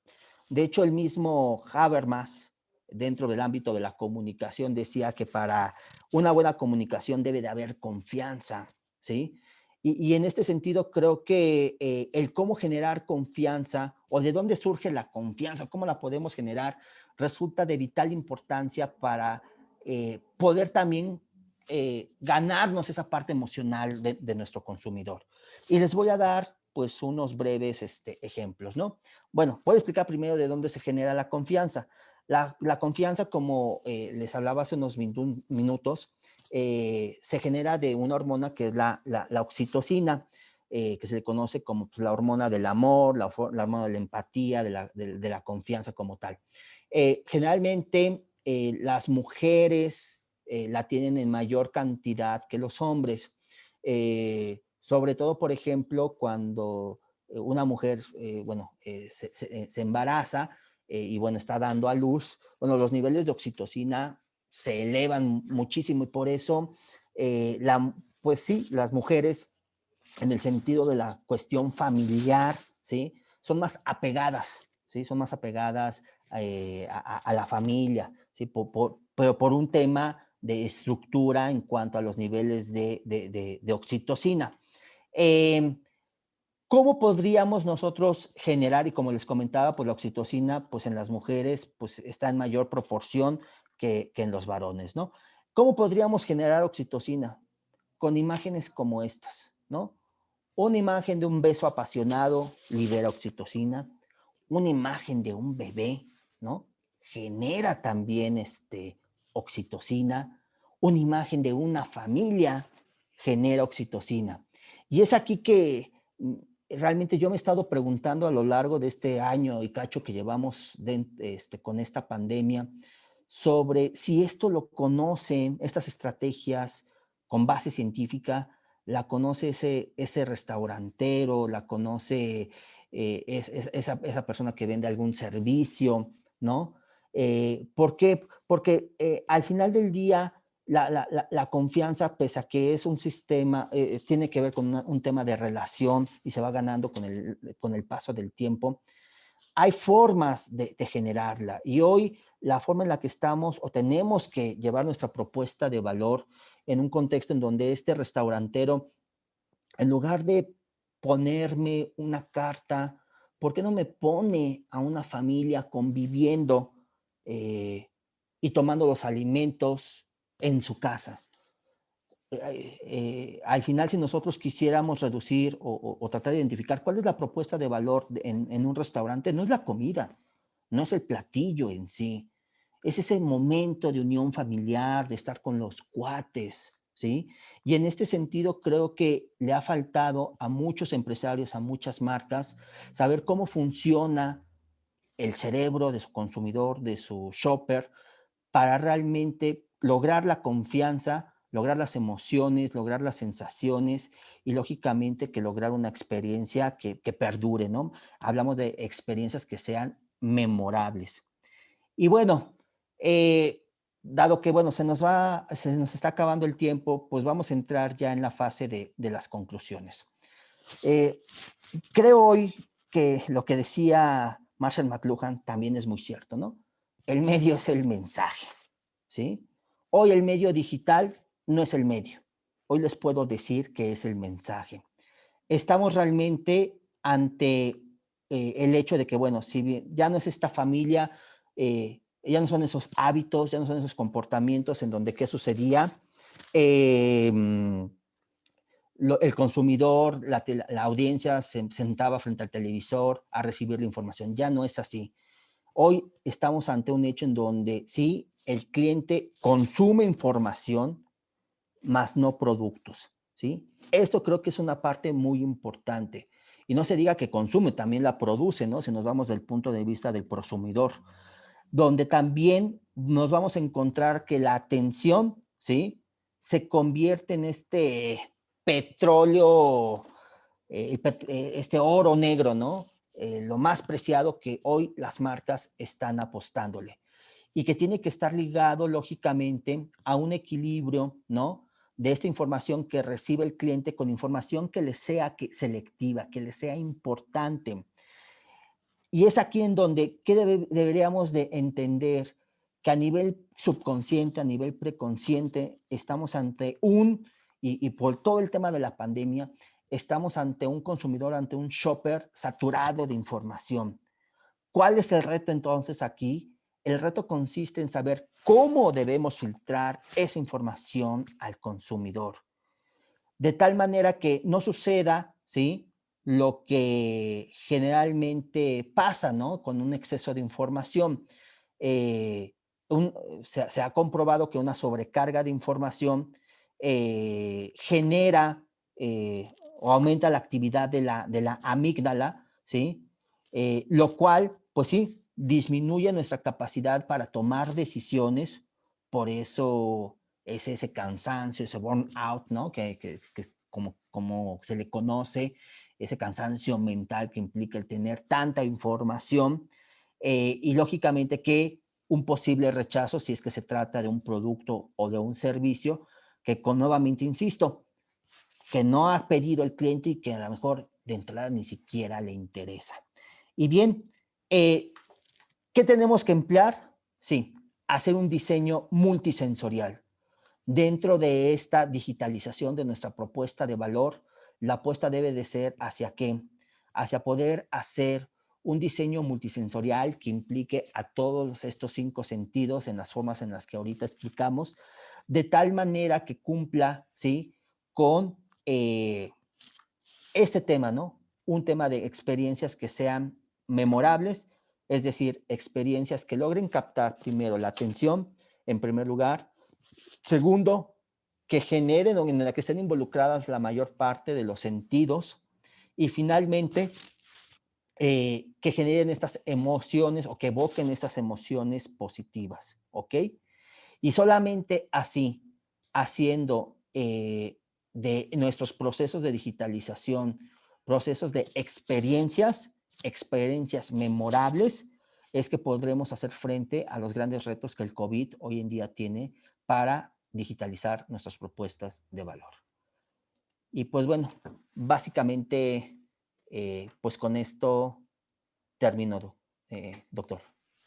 De hecho, el mismo Habermas, dentro del ámbito de la comunicación, decía que para una buena comunicación debe de haber confianza, ¿sí? Y en este sentido creo que el cómo generar confianza o de dónde surge la confianza, cómo la podemos generar, resulta de vital importancia para poder también ganarnos esa parte emocional de nuestro consumidor. Y les voy a dar pues unos breves ejemplos, ¿no? Bueno, voy a explicar primero de dónde se genera la confianza. La confianza, como les hablaba hace unos minutos, se genera de una hormona que es la oxitocina, que se le conoce como pues, la hormona del amor, la hormona de la empatía, de la confianza como tal. Generalmente las mujeres la tienen en mayor cantidad que los hombres. Sobre todo, por ejemplo, cuando una mujer, bueno, se embaraza y, bueno, está dando a luz, bueno, los niveles de oxitocina se elevan muchísimo y por eso, pues sí, las mujeres, en el sentido de la cuestión familiar, ¿sí? Son más apegadas, ¿sí? Son más apegadas a la familia, ¿sí? Pero por un tema de estructura en cuanto a los niveles de oxitocina. Eh, ¿Cómo podríamos nosotros generar? Y como les comentaba, pues la oxitocina, pues en las mujeres, pues está en mayor proporción que en los varones, ¿no? ¿Cómo podríamos generar oxitocina? Con imágenes como estas, ¿no? Una imagen de un beso apasionado libera oxitocina. Una imagen de un bebé, ¿no? Genera también oxitocina. Una imagen de una familia genera oxitocina. Y es aquí que realmente yo me he estado preguntando a lo largo de este año y cacho que llevamos con esta pandemia sobre si esto lo conocen, estas estrategias con base científica, la conoce ese restaurantero, la conoce esa persona que vende algún servicio, ¿no? ¿Por qué? Porque al final del día la confianza, pese a que es un sistema, tiene que ver con un tema de relación y se va ganando con el paso del tiempo. Hay formas de generarla y hoy la forma en la que estamos o tenemos que llevar nuestra propuesta de valor en un contexto en donde este restaurantero, en lugar de ponerme una carta, ¿por qué no me pone a una familia conviviendo eh, y tomando los alimentos en su casa? Al final, si nosotros quisiéramos reducir o tratar de identificar cuál es la propuesta de valor en un restaurante, no es la comida, no es el platillo en sí, es ese momento de unión familiar, de estar con los cuates, ¿sí? Y en este sentido creo que le ha faltado a muchos empresarios, a muchas marcas, saber cómo funciona el cerebro de su consumidor, de su shopper, para realmente lograr la confianza, lograr las emociones, lograr las sensaciones y lógicamente que lograr una experiencia que perdure, ¿no? Hablamos de experiencias que sean memorables. Y bueno, dado que, bueno, se nos está acabando el tiempo, pues vamos a entrar ya en la fase de las conclusiones. Eh, Creo hoy que lo que decía Marshall McLuhan también es muy cierto, ¿no? El medio es el mensaje, ¿sí? Hoy el medio digital no es el medio. Hoy les puedo decir que es el mensaje. Estamos realmente ante el hecho de que, bueno, si bien ya no es esta familia, ya no son esos hábitos, ya no son esos comportamientos en donde qué sucedía. Eh, el consumidor, la audiencia se sentaba frente al televisor a recibir la información. Ya no es así. Hoy estamos ante un hecho en donde sí, el cliente consume información, más no productos, ¿sí? Esto creo que es una parte muy importante. Y no se diga que consume, también la produce, ¿no? Si nos vamos del punto de vista del prosumidor, donde también nos vamos a encontrar que la atención, ¿sí? Se convierte en este petróleo, este oro negro, ¿no? Lo más preciado que hoy las marcas están apostándole y que tiene que estar ligado lógicamente a un equilibrio, ¿no? de esta información que recibe el cliente con información que le sea selectiva, que le sea importante. Y es aquí en donde deberíamos de entender que a nivel subconsciente, a nivel preconsciente, estamos ante y por todo el tema de la pandemia, estamos ante un consumidor, ante un shopper saturado de información. ¿Cuál es el reto entonces aquí? El reto consiste en saber cómo debemos filtrar esa información al consumidor, de tal manera que no suceda, ¿sí? Lo que generalmente pasa, ¿no? Con un exceso de información. Eh, un- se ha comprobado que una sobrecarga de información genera o aumenta la actividad de la amígdala, ¿sí? Lo cual, pues sí, disminuye nuestra capacidad para tomar decisiones. Por eso es ese cansancio, ese burnout, ¿no? Que como se le conoce, ese cansancio mental que implica el tener tanta información y lógicamente que un posible rechazo si es que se trata de un producto o de un servicio que nuevamente insisto, que no ha pedido el cliente y que a lo mejor de entrada ni siquiera le interesa. Y bien, eh, ¿qué tenemos que emplear? Sí, hacer un diseño multisensorial. Dentro de esta digitalización de nuestra propuesta de valor, la apuesta debe de ser hacia qué, hacia poder hacer un diseño multisensorial que implique a todos estos 5 sentidos en las formas en las que ahorita explicamos, de tal manera que cumpla, ¿sí? Con ese tema, ¿no? Un tema de experiencias que sean memorables, es decir, experiencias que logren captar primero la atención, en primer lugar. Segundo, que generen o en la que estén involucradas la mayor parte de los sentidos. Y finalmente, que generen estas emociones o que evoquen estas emociones positivas, ¿ok? Y solamente así, haciendo de nuestros procesos de digitalización, procesos de experiencias memorables, es que podremos hacer frente a los grandes retos que el COVID hoy en día tiene para digitalizar nuestras propuestas de valor. Y pues bueno, básicamente, pues con esto termino, doctor.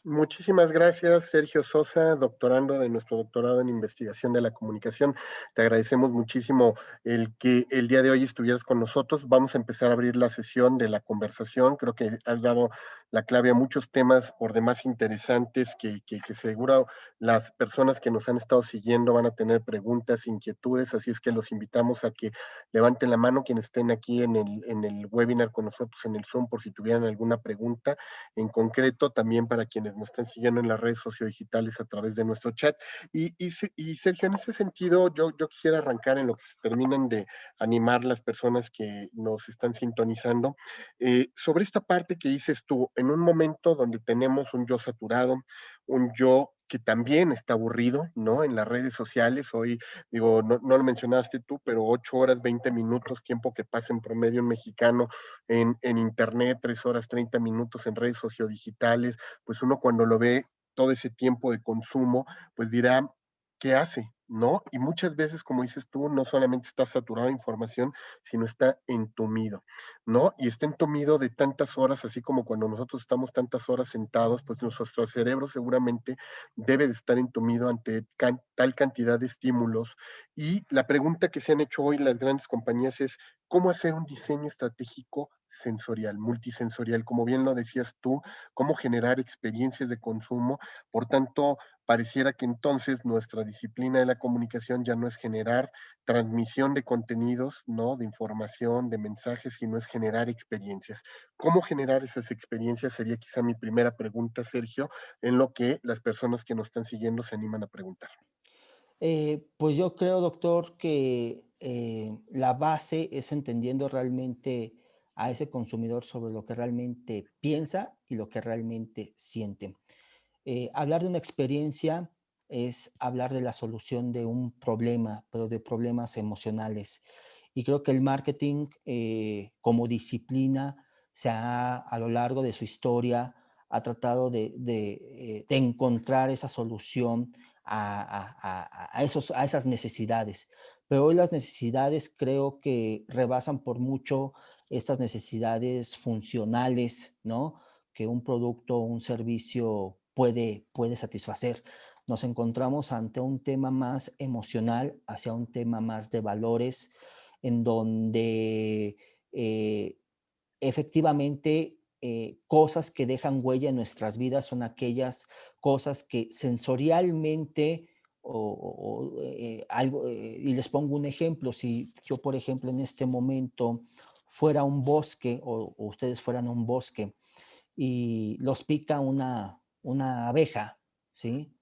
Muchísimas gracias, Sergio Sosa, doctorando de nuestro doctorado en investigación de la comunicación. Te agradecemos muchísimo el que el día de hoy estuvieras con nosotros. Vamos a empezar a abrir la sesión de la conversación. Creo que has dado la clave a muchos temas por demás interesantes que seguro las personas que nos han estado siguiendo van a tener preguntas, inquietudes, así es que los invitamos a que levanten la mano quienes estén aquí en el webinar con nosotros en el Zoom por si tuvieran alguna pregunta en concreto, también para quienes nos están siguiendo en las redes sociodigitales a través de nuestro chat. Y Sergio, en ese sentido, yo quisiera arrancar en lo que se terminan de animar las personas que nos están sintonizando, sobre esta parte que dices tú, en un momento donde tenemos un yo saturado, un yo que también está aburrido, ¿no? En las redes sociales, hoy, digo, no lo mencionaste tú, pero 8 horas, 20 minutos, tiempo que pasa en promedio un mexicano en internet, 3 horas, 30 minutos en redes sociodigitales, pues uno cuando lo ve todo ese tiempo de consumo, pues dirá, ¿qué hace? ¿No? Y muchas veces, como dices tú, no solamente está saturado de información, sino está entumido, ¿no? Y está entumido de tantas horas, así como cuando nosotros estamos tantas horas sentados, pues nuestro cerebro seguramente debe de estar entumido ante tal cantidad de estímulos. Y la pregunta que se han hecho hoy las grandes compañías es, ¿cómo hacer un diseño estratégico sensorial, multisensorial? Como bien lo decías tú, cómo generar experiencias de consumo. Por tanto, pareciera que entonces nuestra disciplina de la comunicación ya no es generar transmisión de contenidos, ¿no? De información, de mensajes, sino es generar experiencias. ¿Cómo generar esas experiencias? Sería quizá mi primera pregunta, Sergio, en lo que las personas que nos están siguiendo se animan a preguntar. Pues yo creo, doctor, que la base es entendiendo realmente a ese consumidor sobre lo que realmente piensa y lo que realmente siente. Hablar de una experiencia es hablar de la solución de un problema, pero de problemas emocionales. Y creo que el marketing como disciplina a lo largo de su historia ha tratado de encontrar esa solución a esas necesidades. pero hoy las necesidades creo que rebasan por mucho estas necesidades funcionales, ¿no? Que un producto o un servicio puede satisfacer. Nos encontramos ante un tema más emocional, hacia un tema más de valores, en donde eh, efectivamente, cosas que dejan huella en nuestras vidas son aquellas cosas que sensorialmente algo, y les pongo un ejemplo, si yo, por ejemplo, en este momento fuera a un bosque o ustedes fueran a un bosque y los pica una abeja, ¿sí?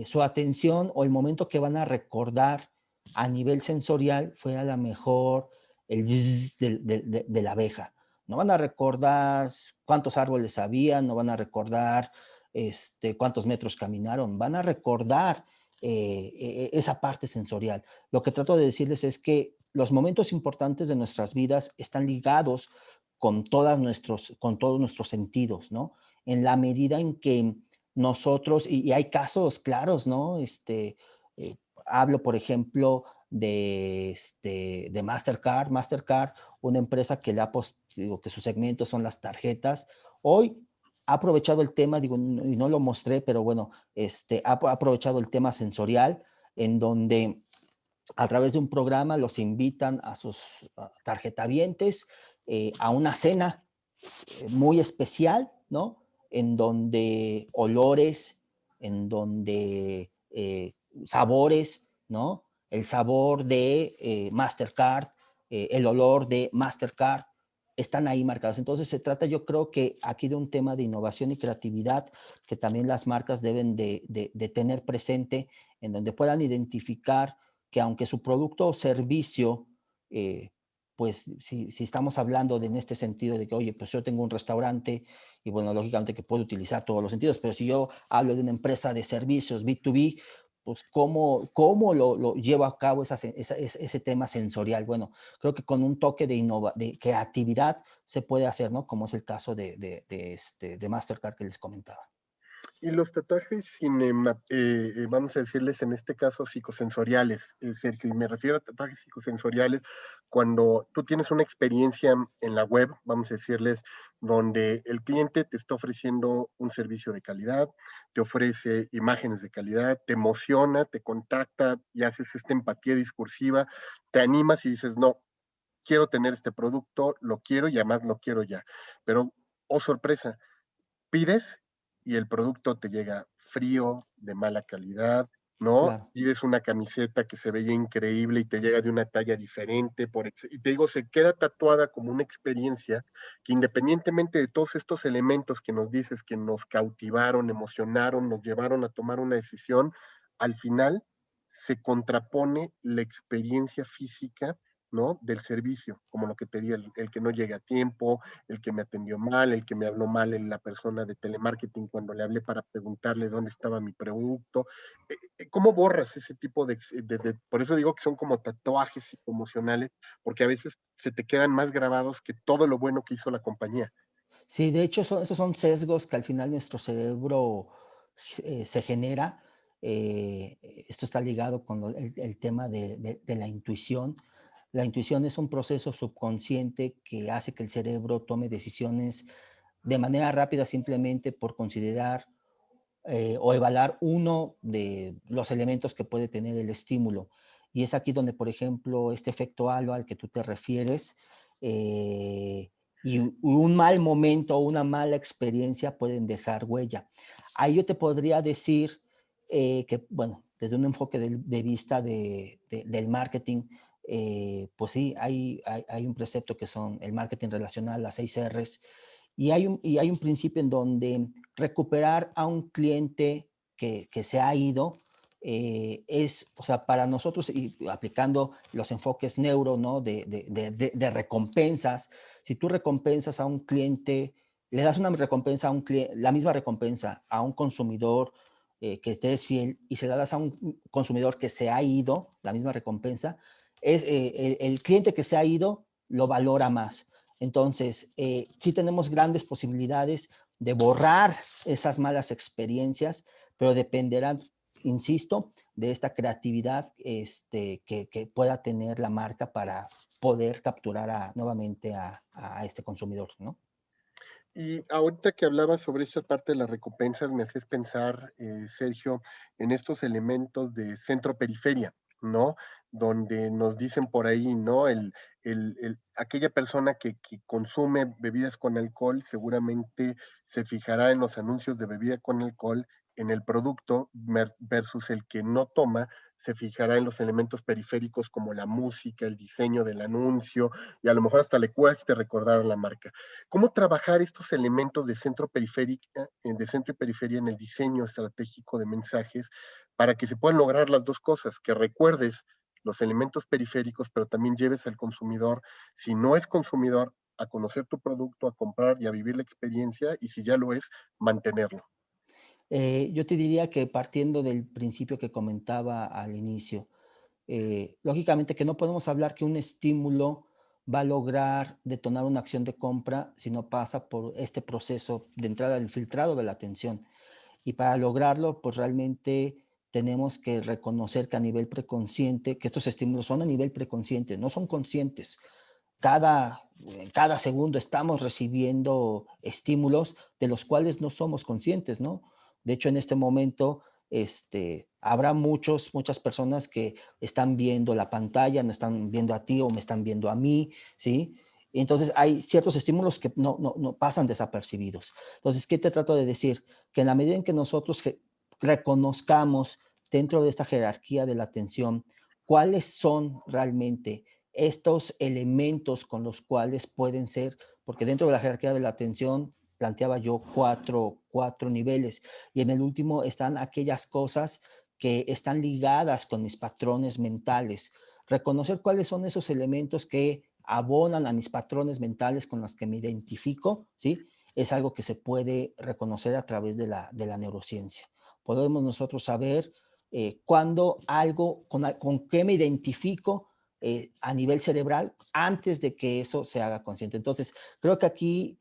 Su atención o el momento que van a recordar a nivel sensorial fue a lo mejor el bzz de la abeja. No van a recordar cuántos árboles había, no van a recordar cuántos metros caminaron, van a recordar esa parte sensorial. Lo que trato de decirles es que los momentos importantes de nuestras vidas están ligados con todos nuestros sentidos, ¿no? En la medida en que nosotros, y hay casos claros, ¿no? Eh, Hablo, por ejemplo, de Mastercard. Mastercard, una empresa que digo, que su segmento son las tarjetas. Hoy ha aprovechado el tema, digo, y no lo mostré, pero bueno, ha aprovechado el tema sensorial, en donde a través de un programa los invitan a sus tarjetavientes a una cena muy especial, ¿no? En donde olores, en donde sabores, ¿no? El sabor de Mastercard, el olor de Mastercard, están ahí marcados. Entonces se trata, yo creo que aquí de un tema de innovación y creatividad que también las marcas deben de tener presente, en donde puedan identificar que aunque su producto o servicio eh, pues si estamos hablando en este sentido de que, oye, pues yo tengo un restaurante y bueno, lógicamente que puedo utilizar todos los sentidos, pero si yo hablo de una empresa de servicios B2B, pues cómo lo llevo a cabo ese tema sensorial. Bueno, creo que con un toque de creatividad se puede hacer, ¿no? Como es el caso de Mastercard que les comentaba. Y los tatuajes vamos a decirles en este caso psicosensoriales, Sergio, y me refiero a tatuajes psicosensoriales cuando tú tienes una experiencia en la web, vamos a decirles, donde el cliente te está ofreciendo un servicio de calidad, te ofrece imágenes de calidad, te emociona, te contacta y haces esta empatía discursiva, te animas y dices, no, quiero tener este producto, lo quiero y además lo quiero ya. Pero, oh sorpresa, pides y el producto te llega frío, de mala calidad, ¿no? Claro. Pides una camiseta que se veía increíble y te llega de una talla diferente, y te digo, se queda tatuada como una experiencia que independientemente de todos estos elementos que nos dices, que nos cautivaron, emocionaron, nos llevaron a tomar una decisión, al final se contrapone la experiencia física, ¿no? Del servicio, como lo que te di, el que no llegue a tiempo, el que me atendió mal, el que me habló mal en la persona de telemarketing cuando le hablé para preguntarle dónde estaba mi producto. ¿Cómo borras ese tipo por eso digo que son como tatuajes emocionales, porque a veces se te quedan más grabados que todo lo bueno que hizo la compañía? Sí, de hecho, esos son sesgos que al final nuestro cerebro se genera. Esto está ligado con el tema de la intuición. La intuición es un proceso subconsciente que hace que el cerebro tome decisiones de manera rápida simplemente por considerar o evaluar uno de los elementos que puede tener el estímulo. Y es aquí donde, por ejemplo, este efecto halo al que tú te refieres, eh, y un mal momento o una mala experiencia pueden dejar huella. Ahí yo te podría decir que, bueno, desde un enfoque de vista del marketing, pues sí, hay un precepto que son el marketing relacional, las 6 Rs, y hay un principio en donde recuperar a un cliente que se ha ido o sea, para nosotros, y aplicando los enfoques neuro, ¿no? De recompensas, si tú recompensas a un cliente, le das una recompensa a un cliente, la misma recompensa a un consumidor que te es fiel y se la das a un consumidor que se ha ido, la misma recompensa, el cliente que se ha ido lo valora más. Entonces, sí tenemos grandes posibilidades de borrar esas malas experiencias, pero dependerán insisto, de esta creatividad que pueda tener la marca para poder capturar nuevamente a este consumidor, ¿no? Y ahorita que hablabas sobre esta parte de las recompensas, me haces pensar, Sergio, en estos elementos de centro-periferia, ¿no? Donde nos dicen por ahí, ¿no? Aquella persona que consume bebidas con alcohol seguramente se fijará en los anuncios de bebida con alcohol en el producto versus el que no toma, se fijará en los elementos periféricos como la música, el diseño del anuncio, y a lo mejor hasta le cueste recordar a la marca. ¿Cómo trabajar estos elementos de centro y periferia en el diseño estratégico de mensajes para que se puedan lograr las dos cosas? Que recuerdes los elementos periféricos, pero también lleves al consumidor, si no es consumidor, a conocer tu producto, a comprar y a vivir la experiencia, y si ya lo es, mantenerlo. Yo te diría que partiendo del principio que comentaba al inicio, lógicamente que no podemos hablar que un estímulo va a lograr detonar una acción de compra si no pasa por este proceso de entrada del filtrado de la atención. Y para lograrlo, pues realmente tenemos que reconocer que a nivel preconsciente, que estos estímulos son a nivel preconsciente, no son conscientes. Cada segundo estamos recibiendo estímulos de los cuales no somos conscientes, ¿no? De hecho, en este momento, habrá muchas personas que están viendo la pantalla, no están viendo a ti o me están viendo a mí, ¿sí? Entonces, hay ciertos estímulos que no pasan desapercibidos. Entonces, ¿qué te trato de decir? Que en la medida en que nosotros reconozcamos dentro de esta jerarquía de la atención cuáles son realmente estos elementos con los cuales pueden ser, porque dentro de la jerarquía de la atención planteaba yo cuatro niveles, y en el último están aquellas cosas que están ligadas con mis patrones mentales. Reconocer cuáles son esos elementos que abonan a mis patrones mentales con los que me identifico, ¿sí? Es algo que se puede reconocer a través de la neurociencia. Podemos nosotros saber cuándo algo, con qué me identifico a nivel cerebral antes de que eso se haga consciente. Entonces, creo que aquí,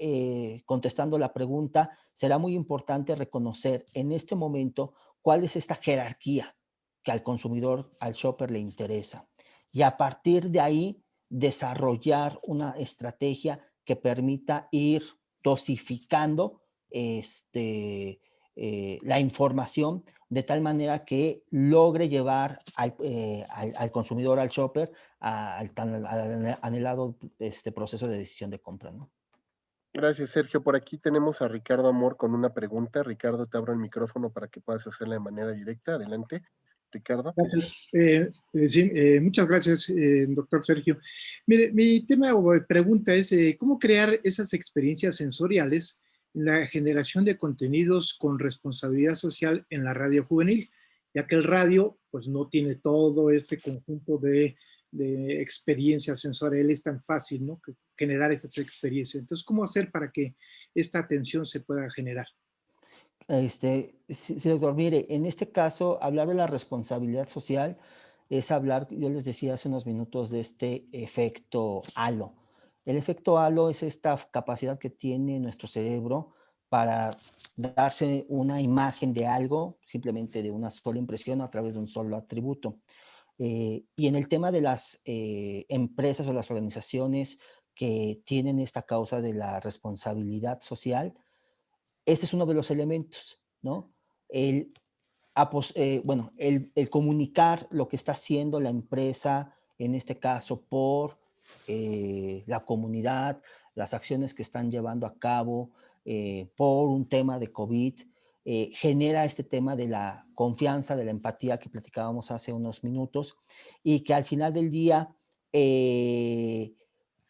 contestando la pregunta, será muy importante reconocer en este momento cuál es esta jerarquía que al consumidor, al shopper le interesa. Y a partir de ahí, desarrollar una estrategia que permita ir dosificando la información de tal manera que logre llevar al consumidor, al shopper, al anhelado proceso de decisión de compra, ¿no? Gracias, Sergio. Por aquí tenemos a Ricardo Amor con una pregunta. Ricardo, te abro el micrófono para que puedas hacerla de manera directa. Adelante, Ricardo. Gracias. Sí, muchas gracias, doctor Sergio. Mire, mi tema o pregunta es, ¿cómo crear esas experiencias sensoriales en la generación de contenidos con responsabilidad social en la radio juvenil? Ya que el radio, pues, no tiene todo este conjunto de experiencias sensoriales tan fácil, ¿no? Generar esas experiencias. Entonces, ¿cómo hacer para que esta atención se pueda generar? Sí, sí, doctor, mire, en este caso, hablar de la responsabilidad social es hablar, yo les decía hace unos minutos, de este efecto halo. El efecto halo es esta capacidad que tiene nuestro cerebro para darse una imagen de algo, simplemente de una sola impresión a través de un solo atributo. Y en el tema de las empresas o las organizaciones que tienen esta causa de la responsabilidad social, este es uno de los elementos, ¿no? El, bueno, el comunicar lo que está haciendo la empresa, en este caso por la comunidad, las acciones que están llevando a cabo por un tema de COVID, genera este tema de la confianza, de la empatía que platicábamos hace unos minutos, y que al final del día,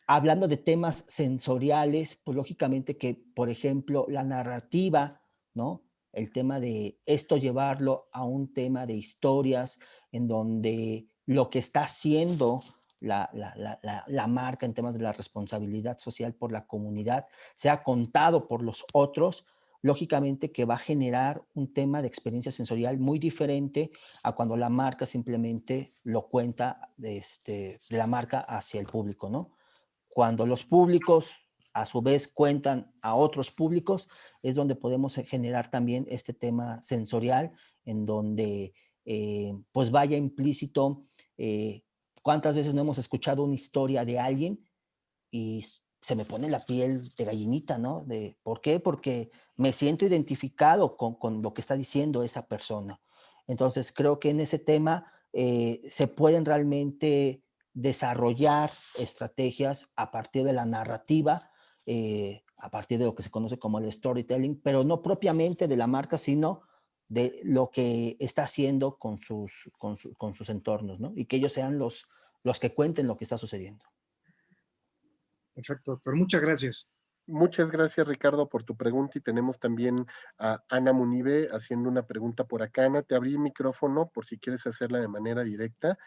hablando de temas sensoriales, pues lógicamente que, por ejemplo, la narrativa, ¿no? El tema de esto llevarlo a un tema de historias en donde lo que está haciendo la marca en temas de la responsabilidad social por la comunidad sea contado por los otros, lógicamente que va a generar un tema de experiencia sensorial muy diferente a cuando la marca simplemente lo cuenta de la marca hacia el público, ¿no? Cuando los públicos a su vez cuentan a otros públicos, es donde podemos generar también este tema sensorial, en donde pues vaya implícito cuántas veces no hemos escuchado una historia de alguien y se me pone la piel de gallinita, ¿no? ¿Por qué? Porque me siento identificado con lo que está diciendo esa persona. Entonces, creo que en ese tema se pueden realmente desarrollar estrategias a partir de la narrativa, a partir de lo que se conoce como el storytelling, pero no propiamente de la marca, sino de lo que está haciendo con sus entornos, ¿no? Y que ellos sean los que cuenten lo que está sucediendo. Perfecto, doctor. Muchas gracias. Muchas gracias, Ricardo, por tu pregunta, y tenemos también a Ana Munive haciendo una pregunta por acá. Ana, te abrí el micrófono por si quieres hacerla de manera directa.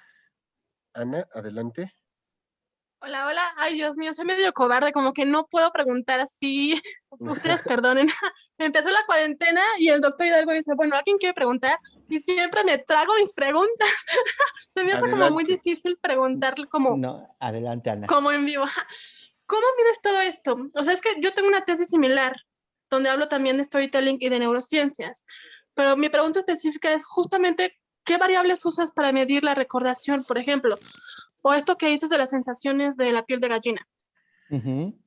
Ana, adelante. Hola, hola. Ay, Dios mío, soy medio cobarde, como que no puedo preguntar así. Ustedes perdonen. Empezó la cuarentena y el doctor Hidalgo dice, bueno, ¿alguien quiere preguntar? Y siempre me trago mis preguntas. Se me hace como muy Adelante. difícil preguntar como, No, adelante, Ana. como en vivo. ¿Cómo mides todo esto? O sea, es que yo tengo una tesis similar, donde hablo también de storytelling y de neurociencias. Pero mi pregunta específica es justamente, ¿qué variables usas para medir la recordación, por ejemplo? O esto que dices de las sensaciones de la piel de gallina. Ujú.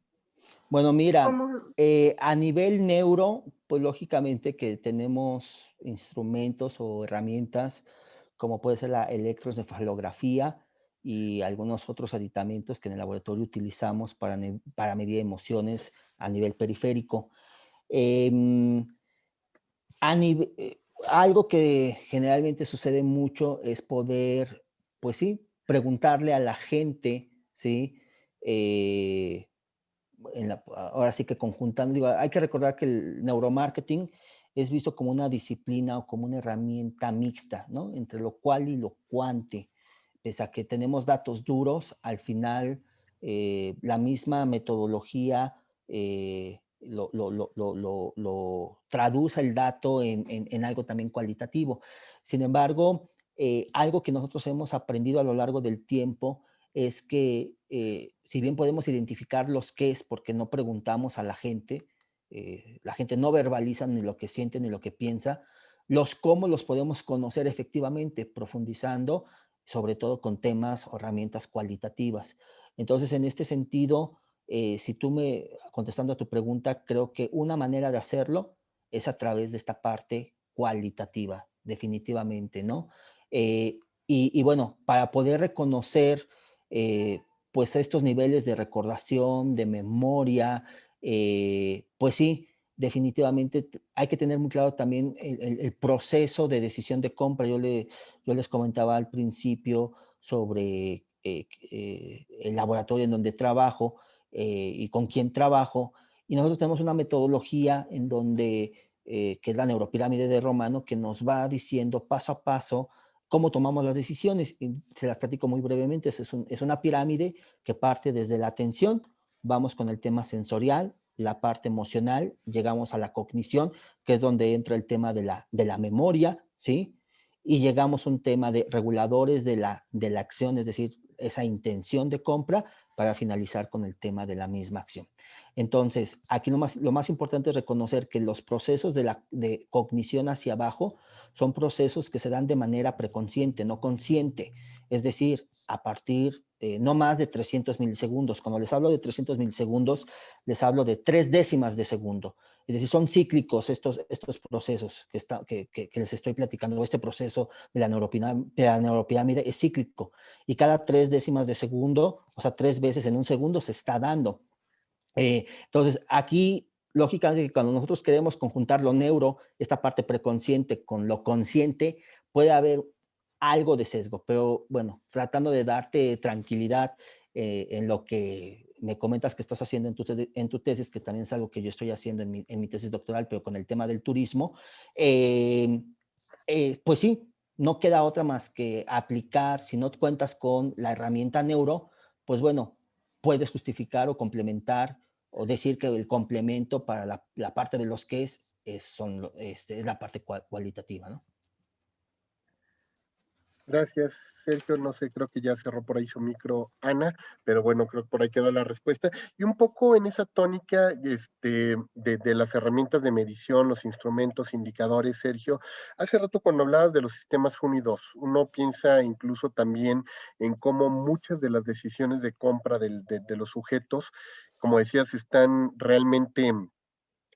Bueno, mira, ¿Cómo? a nivel neuro, pues lógicamente que tenemos instrumentos o herramientas como puede ser la electroencefalografía y algunos otros aditamentos que en el laboratorio utilizamos para medir emociones a nivel periférico. Em, algo que generalmente sucede mucho es poder, pues sí, preguntarle a la gente, ¿sí? Eh, ahora sí que conjuntando, digo, hay que recordar que el neuromarketing es visto como una disciplina o como una herramienta mixta, ¿no? Entre lo cual y lo cuante. Pese a que tenemos datos duros, al final la misma metodología lo traduce el dato en algo también cualitativo. Sin embargo, algo que nosotros hemos aprendido a lo largo del tiempo es que si bien podemos identificar los qué es porque no preguntamos a la gente no verbaliza ni lo que siente ni lo que piensa, los cómo los podemos conocer efectivamente, profundizando, sobre todo con temas o herramientas cualitativas. Entonces, en este sentido, si tú contestando a tu pregunta, creo que una manera de hacerlo es a través de esta parte cualitativa, definitivamente, ¿no? Y bueno, para poder reconocer pues estos niveles de recordación, de memoria, pues sí, definitivamente hay que tener muy claro también el proceso de decisión de compra. Yo les comentaba al principio sobre el laboratorio en donde trabajo y con quién trabajo, y nosotros tenemos una metodología en donde, que es la neuropirámide de Romano, que nos va diciendo paso a paso cómo tomamos las decisiones. Y se las platico muy brevemente. Es una pirámide que parte desde la atención, vamos con el tema sensorial, la parte emocional, llegamos a la cognición, que es donde entra el tema de la memoria, ¿sí? Y llegamos a un tema de reguladores de la acción, es decir, esa intención de compra, para finalizar con el tema de la misma acción. Entonces, aquí lo más importante es reconocer que los procesos de cognición hacia abajo son procesos que se dan de manera preconsciente, no consciente. Es decir, a partir no más de 300 milisegundos. Cuando les hablo de 300 milisegundos, les hablo de 3 décimas de segundo. Es decir, son cíclicos estos procesos que les estoy platicando. Este proceso de la neuropirámide es cíclico y cada 3 décimas de segundo, o sea, 3 veces en un segundo se está dando. Entonces, aquí, lógicamente, cuando nosotros queremos conjuntar lo neuro, esta parte preconsciente con lo consciente, puede haber algo de sesgo, pero bueno, tratando de darte tranquilidad en lo que me comentas que estás haciendo en tu tesis, que también es algo que yo estoy haciendo en mi tesis doctoral, pero con el tema del turismo, pues sí, no queda otra más que aplicar. Si no cuentas con la herramienta neuro, pues bueno, puedes justificar o complementar o decir que el complemento para la parte de los que es la parte cualitativa, ¿no? Gracias, Sergio. No sé, creo que ya cerró por ahí su micro Ana, pero bueno, creo que por ahí quedó la respuesta. Y un poco en esa tónica de las herramientas de medición, los instrumentos, indicadores, Sergio, hace rato cuando hablabas de los sistemas 1 y 2, uno piensa incluso también en cómo muchas de las decisiones de compra de los sujetos, como decías, están realmente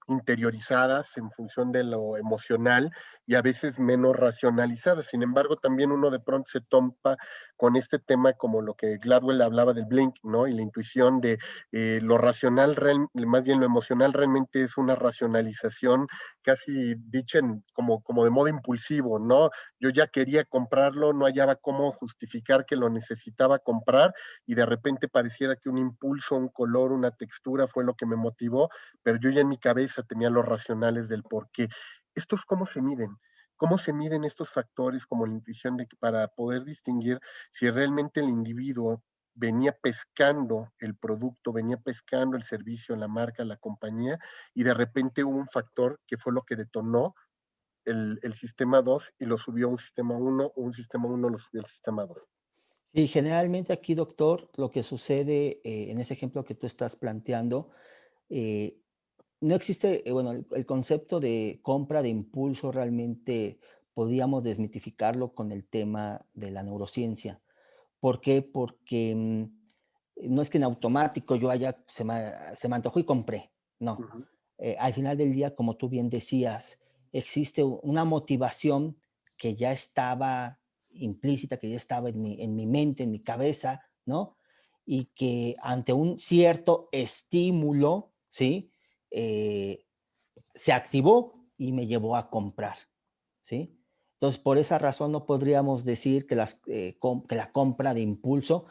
interiorizadas en función de lo emocional y a veces menos racionalizadas. Sin embargo, también uno de pronto se topa con este tema como lo que Gladwell hablaba del blink, ¿no? Y la intuición de lo racional, más bien lo emocional realmente es una racionalización casi dicha como de modo impulsivo, ¿no? Yo ya quería comprarlo, no hallaba cómo justificar que lo necesitaba comprar y de repente pareciera que un impulso, un color, una textura fue lo que me motivó, pero yo ya en mi cabeza tenía los racionales del por qué. ¿Estos cómo se miden? ¿Cómo se miden estos factores como la intuición para poder distinguir si realmente el individuo venía pescando el producto, venía pescando el servicio, la marca, la compañía, y de repente hubo un factor que fue lo que detonó el sistema 2 y lo subió a un sistema 1, o un sistema 1 lo subió al sistema 2? Sí, generalmente aquí, doctor, lo que sucede en ese ejemplo que tú estás planteando, eh, no existe, bueno, el concepto de compra de impulso realmente podríamos desmitificarlo con el tema de la neurociencia. ¿Por qué? Porque no es que en automático yo se me antojó y compré. No. Ujú. Al final del día, como tú bien decías, existe una motivación que ya estaba implícita, que ya estaba en mi mente, en mi cabeza, ¿no? Y que ante un cierto estímulo, ¿sí? Eh, se activó y me llevó a comprar, ¿sí? Entonces, por esa razón no podríamos decir que, que la compra de impulso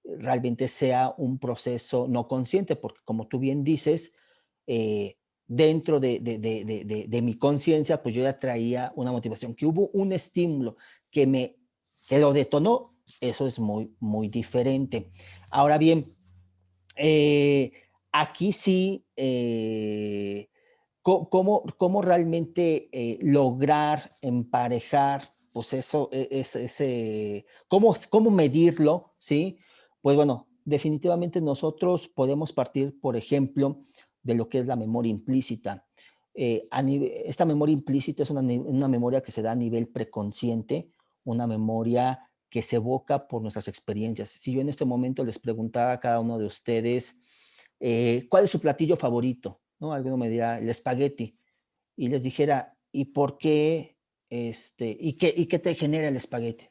realmente sea un proceso no consciente, porque como tú bien dices, dentro de mi conciencia, pues yo ya traía una motivación, que hubo un estímulo que lo detonó, eso es muy, muy diferente. Ahora bien, eh, aquí sí, ¿cómo realmente lograr emparejar, pues eso, cómo medirlo, ¿sí? Pues bueno, definitivamente nosotros podemos partir, por ejemplo, de lo que es la memoria implícita. Esta memoria implícita es una memoria que se da a nivel preconsciente, una memoria que se evoca por nuestras experiencias. Si yo en este momento les preguntara a cada uno de ustedes, ¿cuál es su platillo favorito? ¿No? Alguno me dirá el espagueti y les dijera, ¿y por qué? ¿Y qué te genera el espagueti?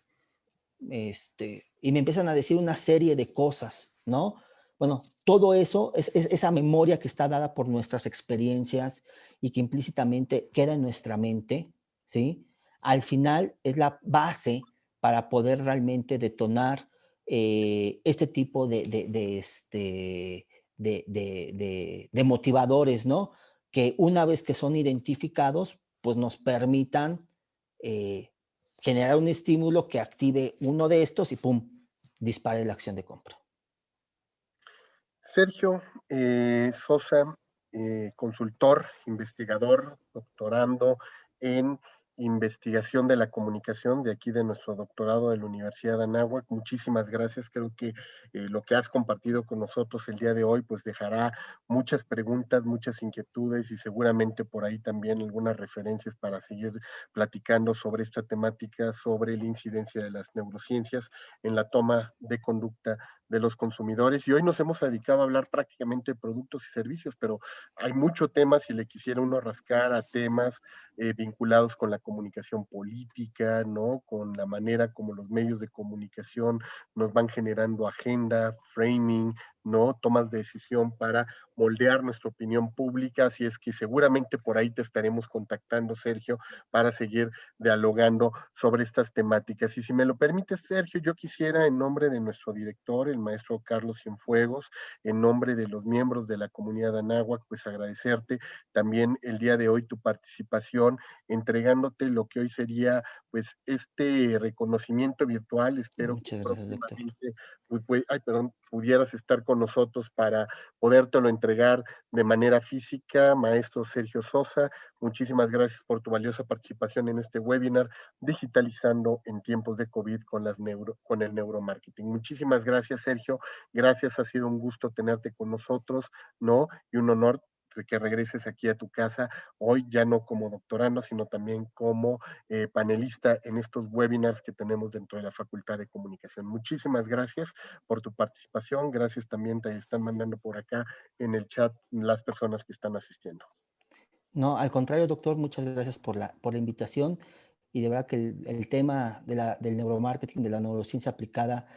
Y me empiezan a decir una serie de cosas, ¿no? Bueno, todo eso es esa memoria que está dada por nuestras experiencias y que implícitamente queda en nuestra mente, ¿sí? Al final es la base para poder realmente detonar este tipo de motivadores, ¿no? Que una vez que son identificados, pues nos permitan eh, generar un estímulo que active uno de estos y ¡pum! Dispare la acción de compra. Sergio Sosa, consultor, investigador, doctorando en investigación de la comunicación de aquí de nuestro doctorado de la Universidad de Anáhuac. Muchísimas gracias. Creo que lo que has compartido con nosotros el día de hoy pues dejará muchas preguntas, muchas inquietudes y seguramente por ahí también algunas referencias para seguir platicando sobre esta temática, sobre la incidencia de las neurociencias en la toma de conducta de los consumidores. Y hoy nos hemos dedicado a hablar prácticamente de productos y servicios, pero hay mucho tema si le quisiera uno rascar a temas vinculados con la comunicación política, ¿no? Con la manera como los medios de comunicación nos van generando agenda, framing, ¿no? Tomas de decisión para moldear nuestra opinión pública, así es que seguramente por ahí te estaremos contactando, Sergio, para seguir dialogando sobre estas temáticas. Y si me lo permites, Sergio, yo quisiera en nombre de nuestro director, el maestro Carlos Cienfuegos, en nombre de los miembros de la comunidad Anáhuac, pues agradecerte también el día de hoy tu participación, entregándote lo que hoy sería pues reconocimiento virtual. Espero que Muchas gracias, doctor. próximamente pudieras estar con con nosotros para podértelo entregar de manera física. Maestro Sergio Sosa, muchísimas gracias por tu valiosa participación en este webinar, Digitalizando en tiempos de COVID con el neuromarketing. Muchísimas gracias, Sergio. Gracias, ha sido un gusto tenerte con nosotros, ¿no? Y un honor que regreses aquí a tu casa, hoy ya no como doctorando, sino también como panelista en estos webinars que tenemos dentro de la Facultad de Comunicación. Muchísimas gracias por tu participación, gracias también, te están mandando por acá en el chat las personas que están asistiendo. No, al contrario, doctor, muchas gracias por la invitación, y de verdad que el tema del neuromarketing, de la neurociencia aplicada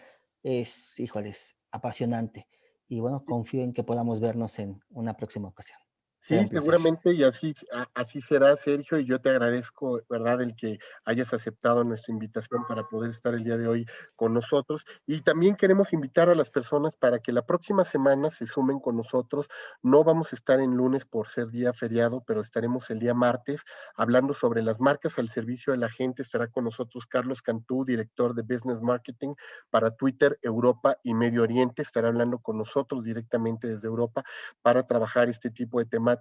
es, híjoles, apasionante. Y bueno, confío en que podamos vernos en una próxima ocasión. Será Sí, un placer. seguramente, y así será, Sergio, y yo te agradezco, ¿verdad?, el que hayas aceptado nuestra invitación para poder estar el día de hoy con nosotros. Y también queremos invitar a las personas para que la próxima semana se sumen con nosotros. No vamos a estar en lunes por ser día feriado, pero estaremos el día martes hablando sobre las marcas al servicio de la gente. Estará con nosotros Carlos Cantú, director de Business Marketing para Twitter, Europa y Medio Oriente. Estará hablando con nosotros directamente desde Europa para trabajar este tipo de temáticas,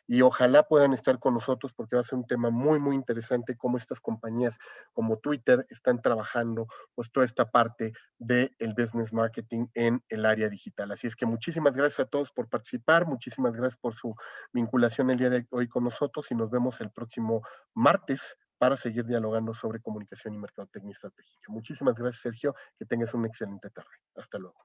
y ojalá puedan estar con nosotros porque va a ser un tema muy, muy interesante cómo estas compañías como Twitter están trabajando pues toda esta parte del business marketing en el área digital. Así es que muchísimas gracias a todos por participar, muchísimas gracias por su vinculación el día de hoy con nosotros y nos vemos el próximo martes para seguir dialogando sobre comunicación y mercadotecnia estratégica. Muchísimas gracias, Sergio, que tengas una excelente tarde. Hasta luego.